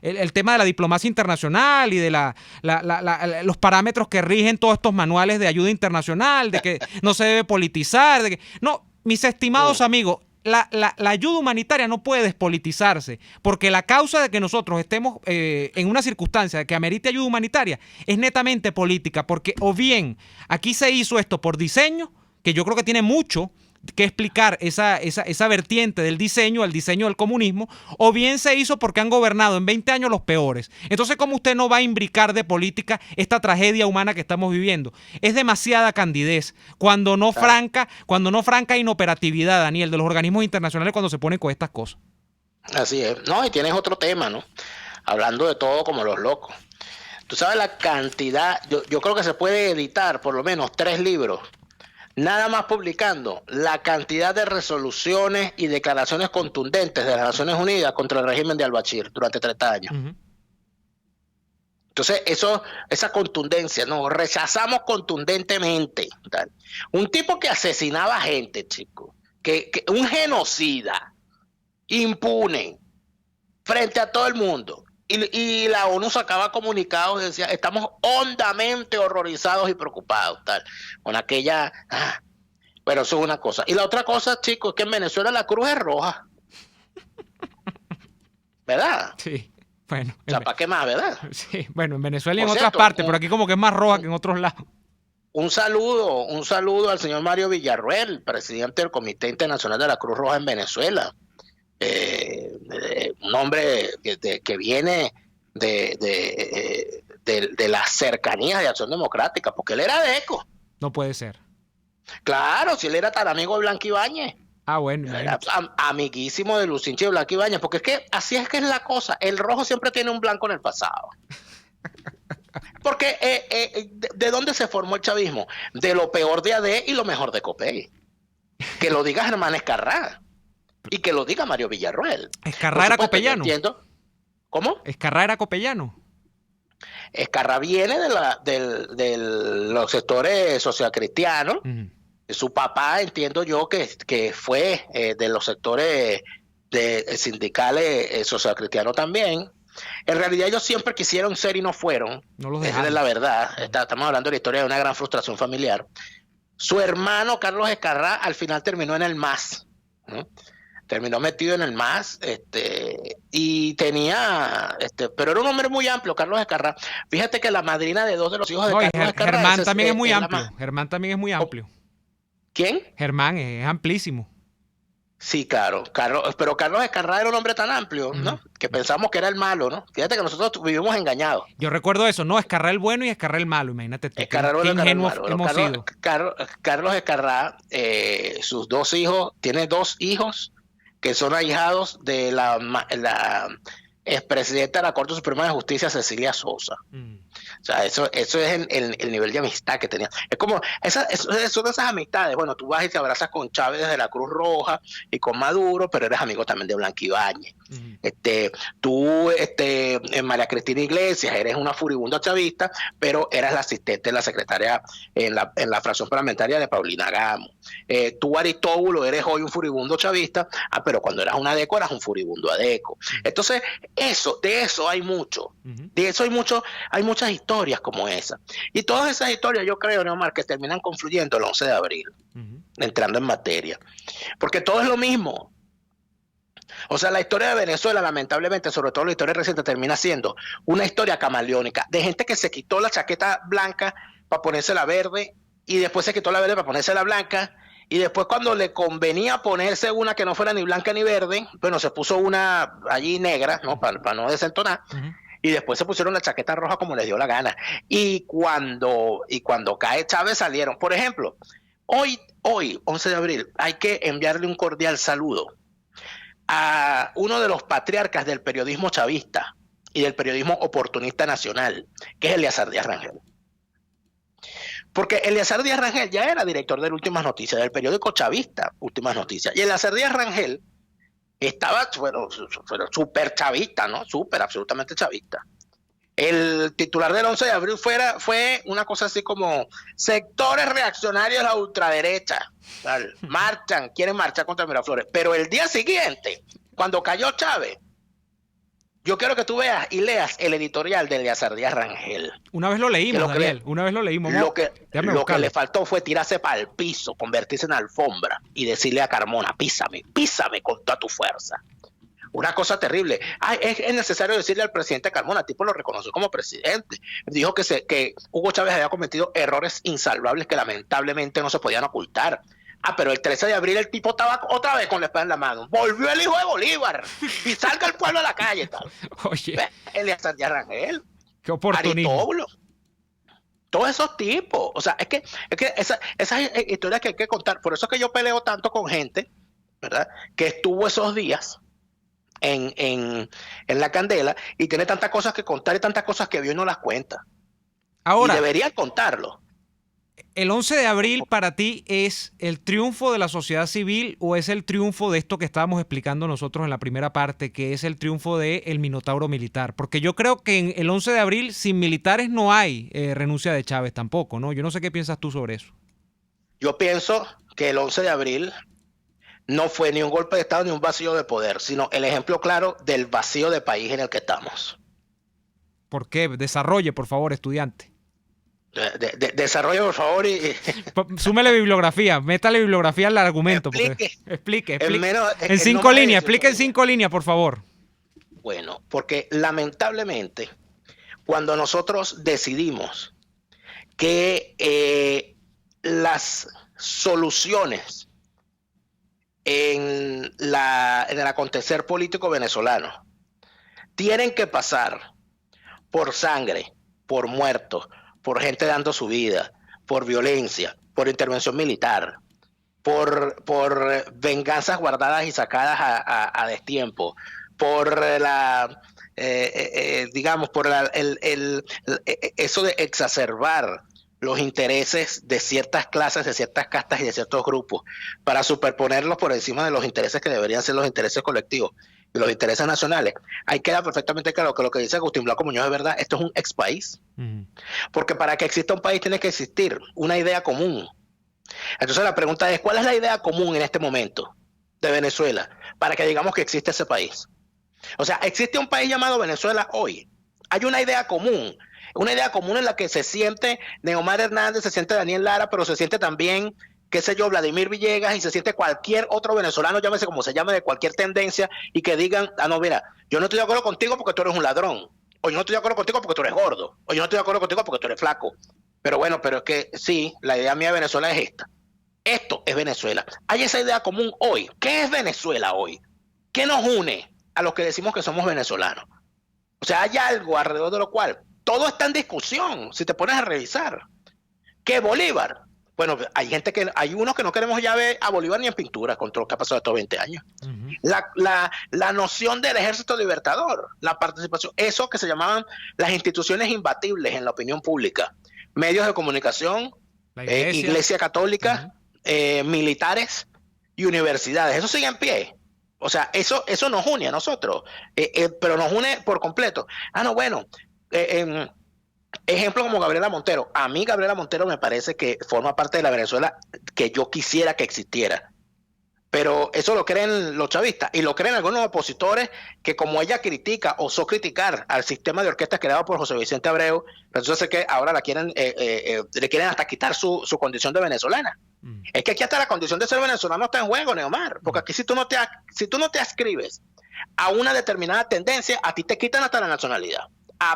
Speaker 2: el tema de la diplomacia internacional y de los parámetros que rigen todos estos manuales de ayuda internacional, de que no se debe politizar, de que no, mis estimados amigos, la ayuda humanitaria no puede despolitizarse, porque la causa de que nosotros estemos en una circunstancia de que amerite ayuda humanitaria es netamente política, porque o bien aquí se hizo esto por diseño, que yo creo que tiene mucho que explicar esa vertiente del diseño, el diseño del comunismo, o bien se hizo porque han gobernado en 20 años los peores. Entonces, ¿cómo usted no va a imbricar de política esta tragedia humana que estamos viviendo? Es demasiada candidez, cuando no franca inoperatividad, Daniel, de los organismos internacionales cuando se ponen con estas cosas.
Speaker 4: Así es. No, y tienes otro tema, ¿no? Hablando de todo como los locos. Tú sabes la cantidad, yo creo que se puede editar por lo menos 3 libros. Nada más publicando la cantidad de resoluciones y declaraciones contundentes de las Naciones Unidas contra el régimen de al-Bashir durante 30 años. Uh-huh. Entonces, esa contundencia, no, rechazamos contundentemente. ¿Tal? Un tipo que asesinaba gente, chico, que un genocida, impune, frente a todo el mundo. Y la ONU sacaba comunicados y decía, estamos hondamente horrorizados y preocupados, tal, con aquella... Pero eso es una cosa. Y la otra cosa, chicos, es que en Venezuela la cruz es roja. ¿Verdad?
Speaker 2: Sí, bueno.
Speaker 4: O sea, ¿para qué más, verdad?
Speaker 2: Sí, bueno, en Venezuela y en otras partes, pero aquí como que es más roja que en otros lados.
Speaker 4: Un saludo al señor Mario Villarruel, presidente del Comité Internacional de la Cruz Roja en Venezuela. Un hombre que viene de las cercanías de Acción Democrática, porque él era de ECO.
Speaker 2: No puede ser.
Speaker 4: Claro, si él era tan amigo de Blanca Ibáñez.
Speaker 2: Ah, bueno.
Speaker 4: Era amiguísimo de Lucinchi de Blanca Ibáñez, porque es que así es que es la cosa. El rojo siempre tiene un blanco en el pasado. Porque ¿de dónde se formó el chavismo? De lo peor de AD y lo mejor de Copey. Que lo diga Germán Escarrá. Y que lo diga Mario Villarruel.
Speaker 2: ¿Escarrá era copellano?
Speaker 4: ¿Cómo?
Speaker 2: ¿Escarrá era copellano?
Speaker 4: Escarrá viene de los sectores socialcristianos. Su papá, entiendo yo, que fue de los sectores sindicales socialcristianos también. En realidad ellos siempre quisieron ser y no fueron.
Speaker 2: No los
Speaker 4: Esa
Speaker 2: dejaron.
Speaker 4: es la verdad. Estamos hablando de la historia de una gran frustración familiar. Su hermano Carlos Escarrá al final terminó en el MAS, ¿no? Terminó metido en el MAS, y tenía, pero era un hombre muy amplio, Carlos Escarrá. Fíjate que la madrina de 2 de los hijos de
Speaker 2: No, y
Speaker 4: Carlos Escarrá
Speaker 2: Germán también es muy
Speaker 4: la
Speaker 2: amplio. Germán también es muy amplio.
Speaker 4: ¿Quién?
Speaker 2: Germán es amplísimo.
Speaker 4: Sí, claro, pero Carlos Escarrá era un hombre tan amplio, ¿no? Que pensamos que era el malo, ¿no? Fíjate que nosotros vivimos engañados.
Speaker 2: Yo recuerdo eso, no, Escarrá el bueno y Escarrá el malo, imagínate tú.
Speaker 4: Escarrá
Speaker 2: Qué
Speaker 4: el
Speaker 2: ingenuos
Speaker 4: malo.
Speaker 2: hemos sido.
Speaker 4: Carlos Escarrá, sus 2 hijos, tiene 2 hijos que son ahijados de la expresidenta de la Corte Suprema de Justicia, Cecilia Sosa. O sea, eso es el nivel de amistad que tenía. Es como, son esas amistades. Bueno, tú vas y te abrazas con Chávez desde la Cruz Roja y con Maduro, pero eres amigo también de Blanca Ibáñez. Tú, María Cristina Iglesias, eres una furibunda chavista, pero eras la asistente de la secretaria en la fracción parlamentaria de Paulina Gamo. Tú, Aristóbulo, eres hoy un furibundo chavista, pero cuando eras una adeco, eras un furibundo adeco. Entonces, de eso hay mucho. De eso hay muchas historias como esa. Y todas esas historias, yo creo, Neomar, que terminan confluyendo el 11 de abril, entrando en materia. Porque todo es lo mismo. O sea, la historia de Venezuela, lamentablemente, sobre todo la historia reciente, termina siendo una historia camaleónica de gente que se quitó la chaqueta blanca para ponerse la verde, y después se quitó la verde para ponerse la blanca, y después cuando le convenía ponerse una que no fuera ni blanca ni verde, bueno, se puso una allí negra, ¿no? Para no desentonar, y después se pusieron la chaqueta roja como les dio la gana. Y cuando cae Chávez salieron. Por ejemplo, hoy, 11 de abril, hay que enviarle un cordial saludo a uno de los patriarcas del periodismo chavista y del periodismo oportunista nacional, que es Eleazar Díaz Rangel. Porque Eleazar Díaz Rangel ya era director de Últimas Noticias, del periódico chavista Últimas Noticias. Y Eleazar Díaz Rangel estaba, bueno, súper chavista, ¿no? Súper, absolutamente chavista. El titular del 11 de abril fue una cosa así como: sectores reaccionarios de la ultraderecha quieren marchar contra Miraflores. Pero el día siguiente, cuando cayó Chávez, yo quiero que tú veas y leas el editorial de Eleazar Díaz Rangel.
Speaker 2: Una vez lo leímos, Daniel, una vez lo leímos.
Speaker 4: Lo que le faltó fue tirarse para el piso, convertirse en alfombra y decirle a Carmona: písame con toda tu fuerza. Una cosa terrible. Es necesario decirle al presidente Carmona, el tipo lo reconoció como presidente. Dijo que Hugo Chávez había cometido errores insalvables que lamentablemente no se podían ocultar. Pero el 13 de abril el tipo estaba otra vez con la espada en la mano. Volvió el hijo de Bolívar y salga el pueblo a la calle. Tal.
Speaker 2: Oye.
Speaker 4: Eleazar Díaz Rangel.
Speaker 2: Qué oportunismo.
Speaker 4: Aristóbulo. Todos esos tipos. O sea, es que esas historias que hay que contar. Por eso es que yo peleo tanto con gente, ¿verdad?, que estuvo esos días en la candela y tiene tantas cosas que contar y tantas cosas que vio y no las cuenta.
Speaker 2: Ahora,
Speaker 4: y deberían contarlo.
Speaker 2: ¿El 11 de abril para ti es el triunfo de la sociedad civil o es el triunfo de esto que estábamos explicando nosotros en la primera parte, que es el triunfo del Minotauro militar? Porque yo creo que en el 11 de abril sin militares no hay renuncia de Chávez tampoco, ¿no? Yo no sé qué piensas tú sobre eso.
Speaker 4: Yo pienso que el 11 de abril no fue ni un golpe de Estado ni un vacío de poder, sino el ejemplo claro del vacío de país en el que estamos.
Speaker 2: ¿Por qué? Desarrolle, por favor, estudiante.
Speaker 4: Desarrolle, por favor, y
Speaker 2: súmele bibliografía, métale bibliografía al argumento. Explique. En 5 líneas, explique en 5 líneas, por favor.
Speaker 4: Bueno, porque lamentablemente, cuando nosotros decidimos que las soluciones en el acontecer político venezolano tienen que pasar por sangre, por muertos, por gente dando su vida, por violencia, por intervención militar, por venganzas guardadas y sacadas a destiempo, por eso de exacerbar los intereses de ciertas clases, de ciertas castas y de ciertos grupos para superponerlos por encima de los intereses que deberían ser los intereses colectivos. y los intereses nacionales, ahí queda perfectamente claro que lo que dice Agustín Blanco Muñoz es verdad, esto es un ex país. Porque para que exista un país tiene que existir una idea común. Entonces la pregunta es, ¿cuál es la idea común en este momento de Venezuela para que digamos que existe ese país? O sea, existe un país llamado Venezuela hoy. Hay una idea común en la que se siente Neomar Hernández, se siente Daniel Lara, pero se siente también, qué sé yo, Vladimir Villegas, y se siente cualquier otro venezolano, llámese como se llame, de cualquier tendencia, y que digan, no, mira, yo no estoy de acuerdo contigo porque tú eres un ladrón, o yo no estoy de acuerdo contigo porque tú eres gordo, o yo no estoy de acuerdo contigo porque tú eres flaco. Pero bueno, pero es que sí, la idea mía de Venezuela es esta. Esto es Venezuela. Hay esa idea común hoy. ¿Qué es Venezuela hoy? ¿Qué nos une a los que decimos que somos venezolanos? O sea, hay algo alrededor de lo cual todo está en discusión, si te pones a revisar. ¿Qué Bolívar? Bueno, hay unos que no queremos ya ver a Bolívar ni en pintura con todo lo que ha pasado estos 20 años. La noción del ejército libertador, la participación, eso que se llamaban las instituciones imbatibles en la opinión pública, medios de comunicación, iglesia católica, militares y universidades, eso sigue en pie. O sea, eso nos une a nosotros, pero nos une por completo. Ejemplo como Gabriela Montero. A mí Gabriela Montero me parece que forma parte de la Venezuela que yo quisiera que existiera. Pero eso lo creen los chavistas y lo creen algunos opositores que, como ella critica, osó criticar al sistema de orquesta creado por José Vicente Abreu, entonces es que ahora le quieren hasta quitar su condición de venezolana. Es que aquí hasta la condición de ser venezolano está en juego, Neomar, porque aquí si tú no te adscribes a una determinada tendencia, a ti te quitan hasta la nacionalidad.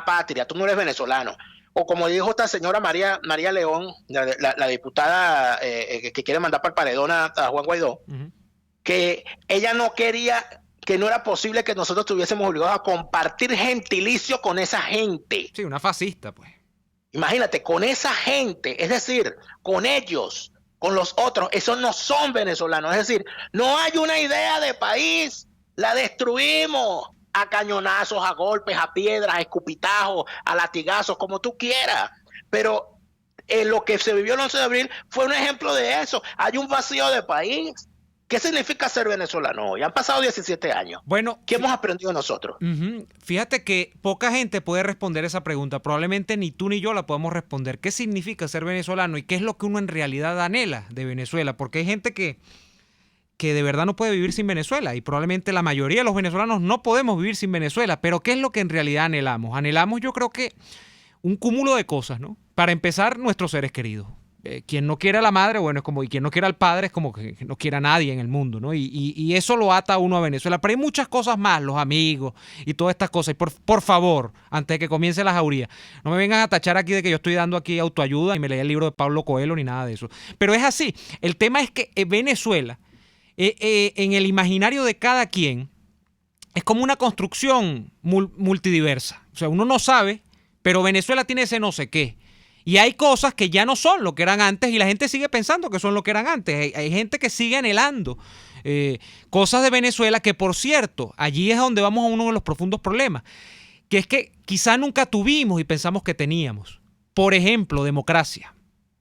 Speaker 4: Patria, tú no eres venezolano. O como dijo esta señora María León, la diputada que quiere mandar para el paredón a Juan Guaidó, que ella no quería, que no era posible que nosotros estuviésemos obligados a compartir gentilicio con esa gente.
Speaker 2: Sí, una fascista, pues.
Speaker 4: Imagínate, con esa gente, es decir, con ellos, con los otros, esos no son venezolanos. Es decir, no hay una idea de país, la destruimos. A cañonazos, a golpes, a piedras, a escupitajos, a latigazos, como tú quieras. Pero lo que se vivió el 11 de abril fue un ejemplo de eso. Hay un vacío de país. ¿Qué significa ser venezolano hoy? Han pasado 17 años.
Speaker 2: Bueno,
Speaker 4: ¿qué hemos aprendido nosotros?
Speaker 2: Fíjate que poca gente puede responder esa pregunta. Probablemente ni tú ni yo la podemos responder. ¿Qué significa ser venezolano y qué es lo que uno en realidad anhela de Venezuela? Porque hay gente que de verdad no puede vivir sin Venezuela y probablemente la mayoría de los venezolanos no podemos vivir sin Venezuela, pero ¿qué es lo que en realidad anhelamos? Anhelamos, yo creo que un cúmulo de cosas, ¿no? Para empezar, nuestros seres queridos. Quien no quiere a la madre, bueno, es como, y quien no quiere al padre es como que no quiere a nadie en el mundo, ¿no? Y eso lo ata a uno a Venezuela, pero hay muchas cosas más, los amigos y todas estas cosas. Y por favor, antes de que comience la jauría, no me vengan a tachar aquí de que yo estoy dando aquí autoayuda y me leí el libro de Pablo Coelho ni nada de eso. Pero es así, el tema es que Venezuela, en el imaginario de cada quien, es como una construcción multidiversa. O sea, uno no sabe, pero Venezuela tiene ese no sé qué. Y hay cosas que ya no son lo que eran antes y la gente sigue pensando que son lo que eran antes. Hay gente que sigue anhelando cosas de Venezuela que, por cierto, allí es donde vamos a uno de los profundos problemas, que es que quizá nunca tuvimos y pensamos que teníamos. Por ejemplo, democracia.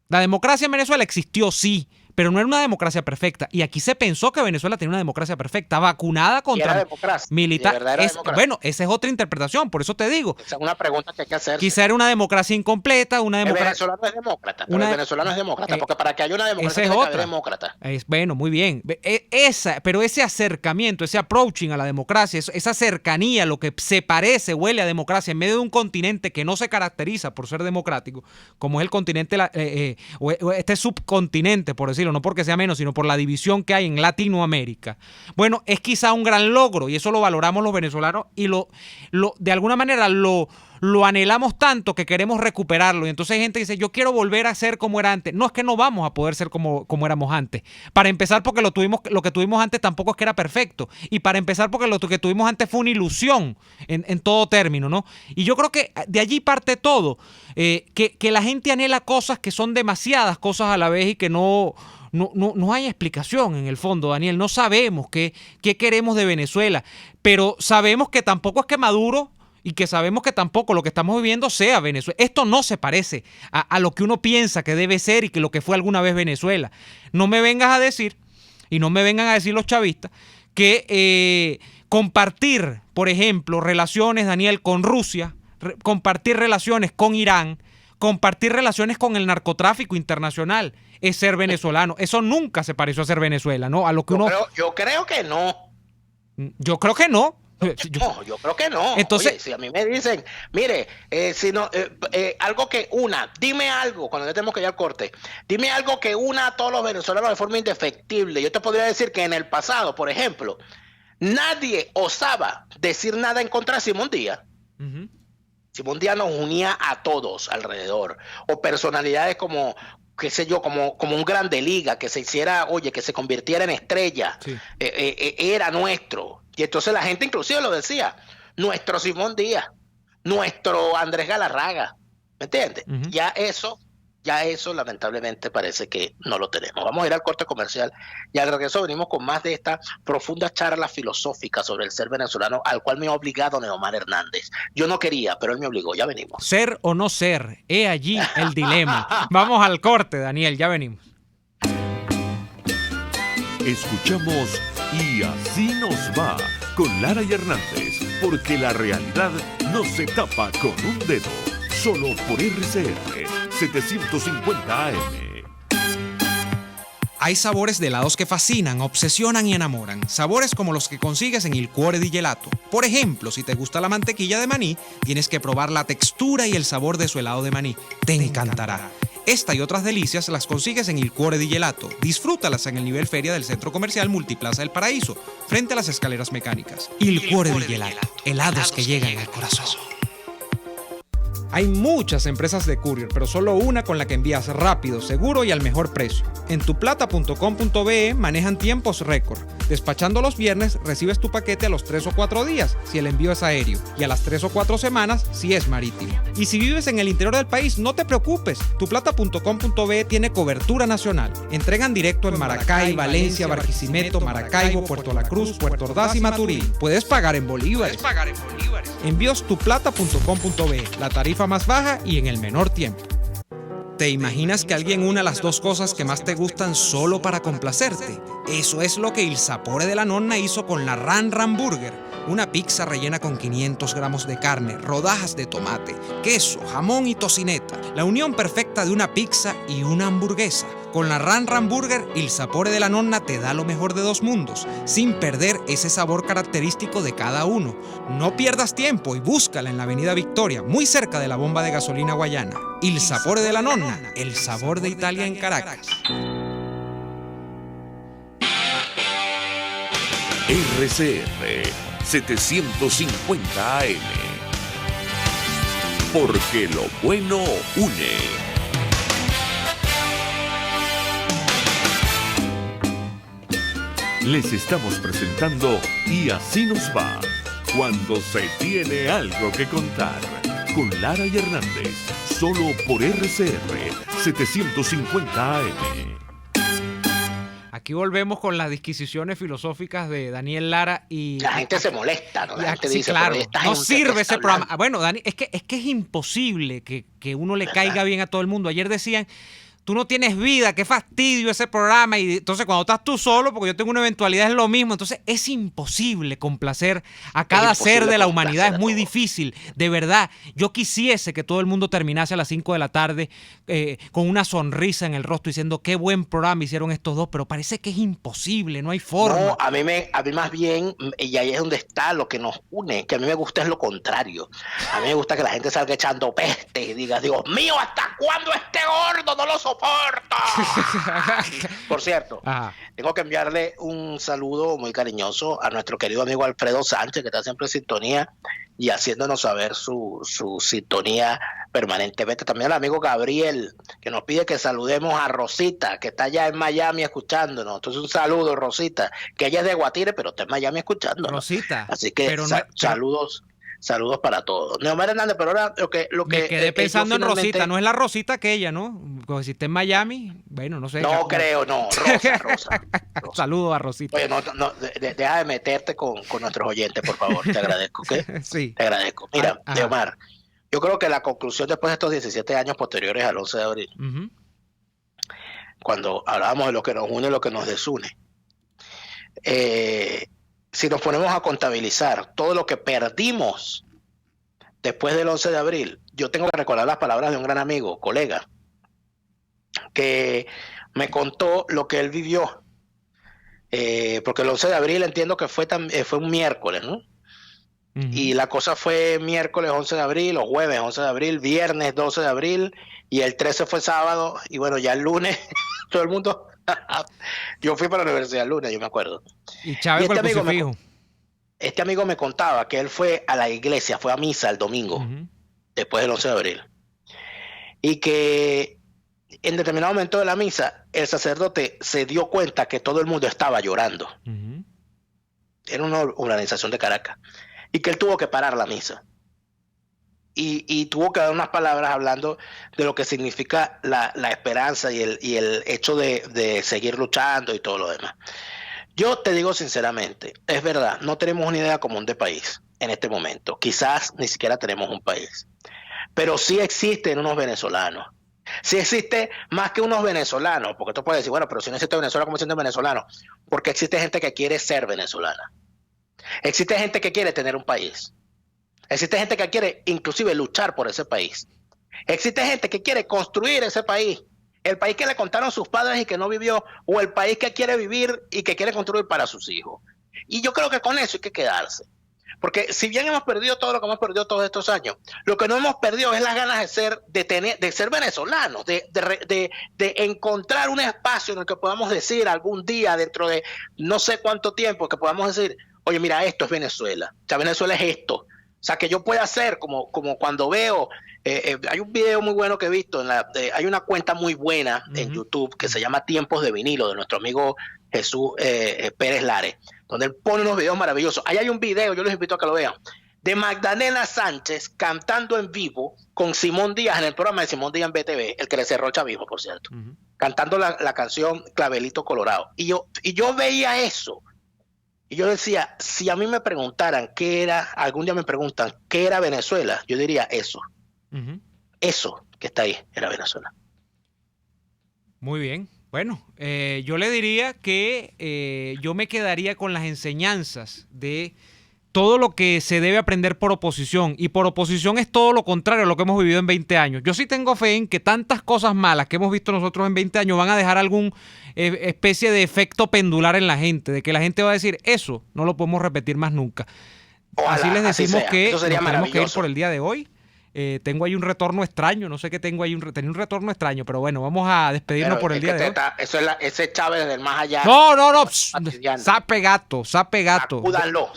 Speaker 2: La democracia en Venezuela existió, sí, pero no era una democracia perfecta. Y aquí se pensó que Venezuela tenía una democracia perfecta, vacunada contra militar. Bueno, esa es otra interpretación, por eso te digo.
Speaker 4: Esa es una pregunta que hay que hacer.
Speaker 2: Quizá era una democracia incompleta, una democracia.
Speaker 4: El venezolano es demócrata, pero el venezolano es demócrata, porque para que haya una democracia tiene que haber demócrata.
Speaker 2: Bueno, muy bien. Pero ese acercamiento, ese approaching a la democracia, esa cercanía, lo que se parece, huele a democracia en medio de un continente que no se caracteriza por ser democrático, como es el continente, o este subcontinente, por decirlo, no porque sea menos, sino por la división que hay en Latinoamérica. Bueno, es quizá un gran logro y eso lo valoramos los venezolanos y de alguna manera lo anhelamos tanto que queremos recuperarlo. Y entonces hay gente que dice, yo quiero volver a ser como era antes. No, es que no vamos a poder ser como éramos antes. Para empezar, porque lo que tuvimos antes tampoco es que era perfecto. Y para empezar, porque lo que tuvimos antes fue una ilusión en todo término, ¿no? Y yo creo que de allí parte todo. Que la gente anhela cosas que son demasiadas cosas a la vez y que no hay explicación en el fondo, Daniel. No sabemos qué queremos de Venezuela, pero sabemos que tampoco es que Maduro y que sabemos que tampoco lo que estamos viviendo sea Venezuela. Esto no se parece a lo que uno piensa que debe ser y que lo que fue alguna vez Venezuela. No me vengas a decir, y no me vengan a decir los chavistas, que compartir, por ejemplo, relaciones, Daniel, con Rusia, compartir relaciones con Irán, compartir relaciones con el narcotráfico internacional, es ser venezolano. Eso nunca se pareció a ser Venezuela, ¿no? A lo que
Speaker 4: Yo creo que no.
Speaker 2: Yo creo que no.
Speaker 4: No, yo creo que no.
Speaker 2: Entonces,
Speaker 4: oye, si a mí me dicen, mire, algo que dime algo, cuando ya tenemos que ir al corte, dime algo que una a todos los venezolanos de forma indefectible. Yo te podría decir que en el pasado, por ejemplo, nadie osaba decir nada en contra de Simón Díaz. Uh-huh. Simón Díaz nos unía a todos alrededor, o personalidades como, qué sé yo, como un Grande Liga, que se hiciera, que se convirtiera en estrella, sí. Era nuestro. Y entonces la gente inclusive lo decía, nuestro Simón Díaz, nuestro Andrés Galarraga, ¿me entiendes? Uh-huh. Ya eso lamentablemente parece que no lo tenemos. Vamos a ir al corte comercial y al regreso venimos con más de esta profunda charla filosófica sobre el ser venezolano, al cual me ha obligado Neomar Hernández. Yo no quería, pero él me obligó. Ya venimos.
Speaker 2: Ser o no ser, he allí el dilema. Vamos al corte, Daniel, ya venimos.
Speaker 1: Escuchamos Y Así Nos Va con Lara y Hernández, porque la realidad no se tapa con un dedo, solo por RCR 750 AM.
Speaker 2: Hay sabores de helados que fascinan, obsesionan y enamoran. Sabores como los que consigues en Il Cuore di Gelato. Por ejemplo, si te gusta la mantequilla de maní, tienes que probar la textura y el sabor de su helado de maní. Te encantará. Esta y otras delicias las consigues en Il Cuore di Gelato. Disfrútalas en el nivel feria del Centro Comercial Multiplaza del Paraíso, frente a las escaleras mecánicas. Il Cuore di Gelato. Helados que llegan al corazón. Hay muchas empresas de courier, pero solo una con la que envías rápido, seguro y al mejor precio. En tuplata.com.be manejan tiempos récord. Despachando los viernes, recibes tu paquete a los 3 o 4 días, si el envío es aéreo, y a las 3 o 4 semanas, si es marítimo. Y si vives en el interior del país, no te preocupes. Tuplata.com.be tiene cobertura nacional. Entregan directo en Maracay, Valencia, Barquisimeto, Maracaibo, Puerto La Cruz, Puerto Ordaz y Maturín. Puedes pagar en bolívares. Envíos tuplata.com.be, la tarifa más baja y en el menor tiempo. ¿Te imaginas que alguien una las dos cosas que más te gustan solo para complacerte? Eso es lo que Il Sapore della Nonna hizo con la Ran Burger, una pizza rellena con 500 gramos de carne, rodajas de tomate, queso, jamón y tocineta, la unión perfecta de una pizza y una hamburguesa. Con la Ran Burger, Il Sapore della Nonna te da lo mejor de dos mundos, sin perder ese sabor característico de cada uno. No pierdas tiempo y búscala en la Avenida Victoria, muy cerca de la bomba de gasolina Guayana. Il Sapore della Nonna, el sabor de Italia en Caracas.
Speaker 1: RCR 750 AM. Porque lo bueno une. Les estamos presentando Y Así Nos Va, cuando se tiene algo que contar, con Lara y Hernández, solo por RCR 750 AM.
Speaker 2: Aquí volvemos con las disquisiciones filosóficas de Daniel Lara y...
Speaker 4: La gente se molesta, ¿no? La gente
Speaker 2: sí,
Speaker 4: dice,
Speaker 2: claro, no sirve ese programa. Bueno, Dani, es que es imposible que uno le caiga bien a todo el mundo. Ayer decían... Tú no tienes vida, qué fastidio ese programa. Y entonces cuando estás tú solo, porque yo tengo una eventualidad, es lo mismo. Entonces es imposible complacer a cada ser de la humanidad. Es muy difícil, de verdad. Yo quisiese que todo el mundo terminase a las 5 de la tarde con una sonrisa en el rostro diciendo qué buen programa hicieron estos dos, pero parece que es imposible, no hay forma.
Speaker 4: No, a mí más bien, y ahí es donde está lo que nos une, que a mí me gusta es lo contrario. A mí me gusta que la gente salga echando peste y diga, Dios mío, ¿hasta cuándo este gordo no lo soporta? Por cierto, tengo que enviarle un saludo muy cariñoso a nuestro querido amigo Alfredo Sánchez, que está siempre en sintonía y haciéndonos saber su sintonía permanentemente. También al amigo Gabriel, que nos pide que saludemos a Rosita, que está allá en Miami escuchándonos. Entonces un saludo, Rosita, que ella es de Guatire, pero está en Miami escuchándonos.
Speaker 2: Rosita.
Speaker 4: Así que saludos. Saludos para todos. Neomar Hernández, pero ahora lo que
Speaker 2: me quedé pensando en Rosita, no es la Rosita aquella, ¿no? Porque si está en Miami, bueno, no sé.
Speaker 4: No creo, no, Rosa.
Speaker 2: Saludos a Rosita.
Speaker 4: Oye, deja de meterte con nuestros oyentes, por favor, te agradezco, ¿ok?
Speaker 2: Sí.
Speaker 4: Te agradezco. Mira, Neomar, yo creo que la conclusión después de estos 17 años posteriores al 11 de abril, cuando hablábamos de lo que nos une y lo que nos desune, si nos ponemos a contabilizar todo lo que perdimos después del 11 de abril, yo tengo que recordar las palabras de un gran amigo, colega, que me contó lo que él vivió. Porque el 11 de abril entiendo que fue un miércoles, ¿no? Uh-huh. Y la cosa fue miércoles 11 de abril, o jueves 11 de abril, viernes 12 de abril, y el 13 fue sábado, y bueno, ya el lunes, todo el mundo... Yo fui para la universidad el lunes, yo me acuerdo.
Speaker 2: Y Chávez con el crucifijo.
Speaker 4: Este amigo me contaba que él fue a la iglesia, fue a misa el domingo, uh-huh, después del 11 de abril. Y que en determinado momento de la misa, el sacerdote se dio cuenta que todo el mundo estaba llorando. Uh-huh. Era una organización de Caracas. Y que él tuvo que parar la misa. Y tuvo que dar unas palabras hablando de lo que significa la esperanza y el hecho de seguir luchando y todo lo demás. Yo te digo sinceramente, es verdad, no tenemos una idea común de país en este momento. Quizás ni siquiera tenemos un país. Pero sí existen unos venezolanos. Sí existe más que unos venezolanos, porque tú puedes decir, bueno, pero si no existe Venezuela, ¿cómo siendo venezolano? Porque existe gente que quiere ser venezolana. Existe gente que quiere tener un país. Existe gente que quiere inclusive luchar por ese país. Existe gente que quiere construir ese país. El país que le contaron sus padres y que no vivió, o el país que quiere vivir y que quiere construir para sus hijos. Y yo creo que con eso hay que quedarse. Porque si bien hemos perdido todo lo que hemos perdido todos estos años, lo que no hemos perdido es las ganas de ser venezolanos, de encontrar un espacio en el que podamos decir algún día, dentro de no sé cuánto tiempo, que podamos decir, oye, mira, esto es Venezuela. O sea, Venezuela es esto. O sea, que yo pueda hacer como cuando veo, hay un video muy bueno que he visto, hay una cuenta muy buena en YouTube que se llama Tiempos de Vinilo, de nuestro amigo Jesús Pérez Lares, donde él pone unos videos maravillosos. Ahí hay un video, yo les invito a que lo vean, de Magdalena Sánchez cantando en vivo con Simón Díaz en el programa de Simón Díaz en BTV, el que le cerró el chavismo, por cierto, cantando la canción Clavelito Colorado. Y yo veía eso. Y yo decía, si a mí me preguntaran qué era, algún día me preguntan qué era Venezuela, yo diría eso. Uh-huh. Eso que está ahí era Venezuela.
Speaker 2: Muy bien. Bueno, yo le diría que yo me quedaría con las enseñanzas de todo lo que se debe aprender por oposición. Y por oposición es todo lo contrario a lo que hemos vivido en 20 años. Yo sí tengo fe en que tantas cosas malas que hemos visto nosotros en 20 años van a dejar algún especie de efecto pendular en la gente, de que la gente va a decir, eso no lo podemos repetir más nunca. Ojalá, así les decimos que nos tenemos que ir por el día de hoy. Tengo ahí un retorno extraño, no sé qué tengo ahí, tenía un retorno extraño, pero bueno, vamos a despedirnos por el día de hoy.
Speaker 4: Eso es ese Chávez del más allá.
Speaker 2: No, sape gato.
Speaker 4: Sacúdanlo.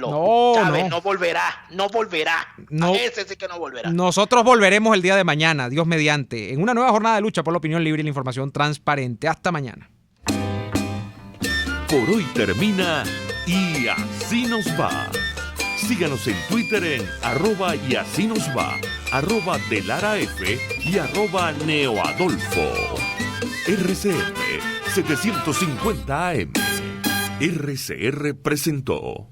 Speaker 2: No,
Speaker 4: Chávez no volverá.
Speaker 2: No,
Speaker 4: ese sí que no volverá.
Speaker 2: Nosotros volveremos el día de mañana, Dios mediante, en una nueva jornada de lucha por la opinión libre y la información transparente. Hasta mañana.
Speaker 1: Por hoy termina Y Así Nos Va. Síganos en Twitter en @YASINOSVA, @DeLaraF y @NeoAdolfo. RCR 750 AM. RCR presentó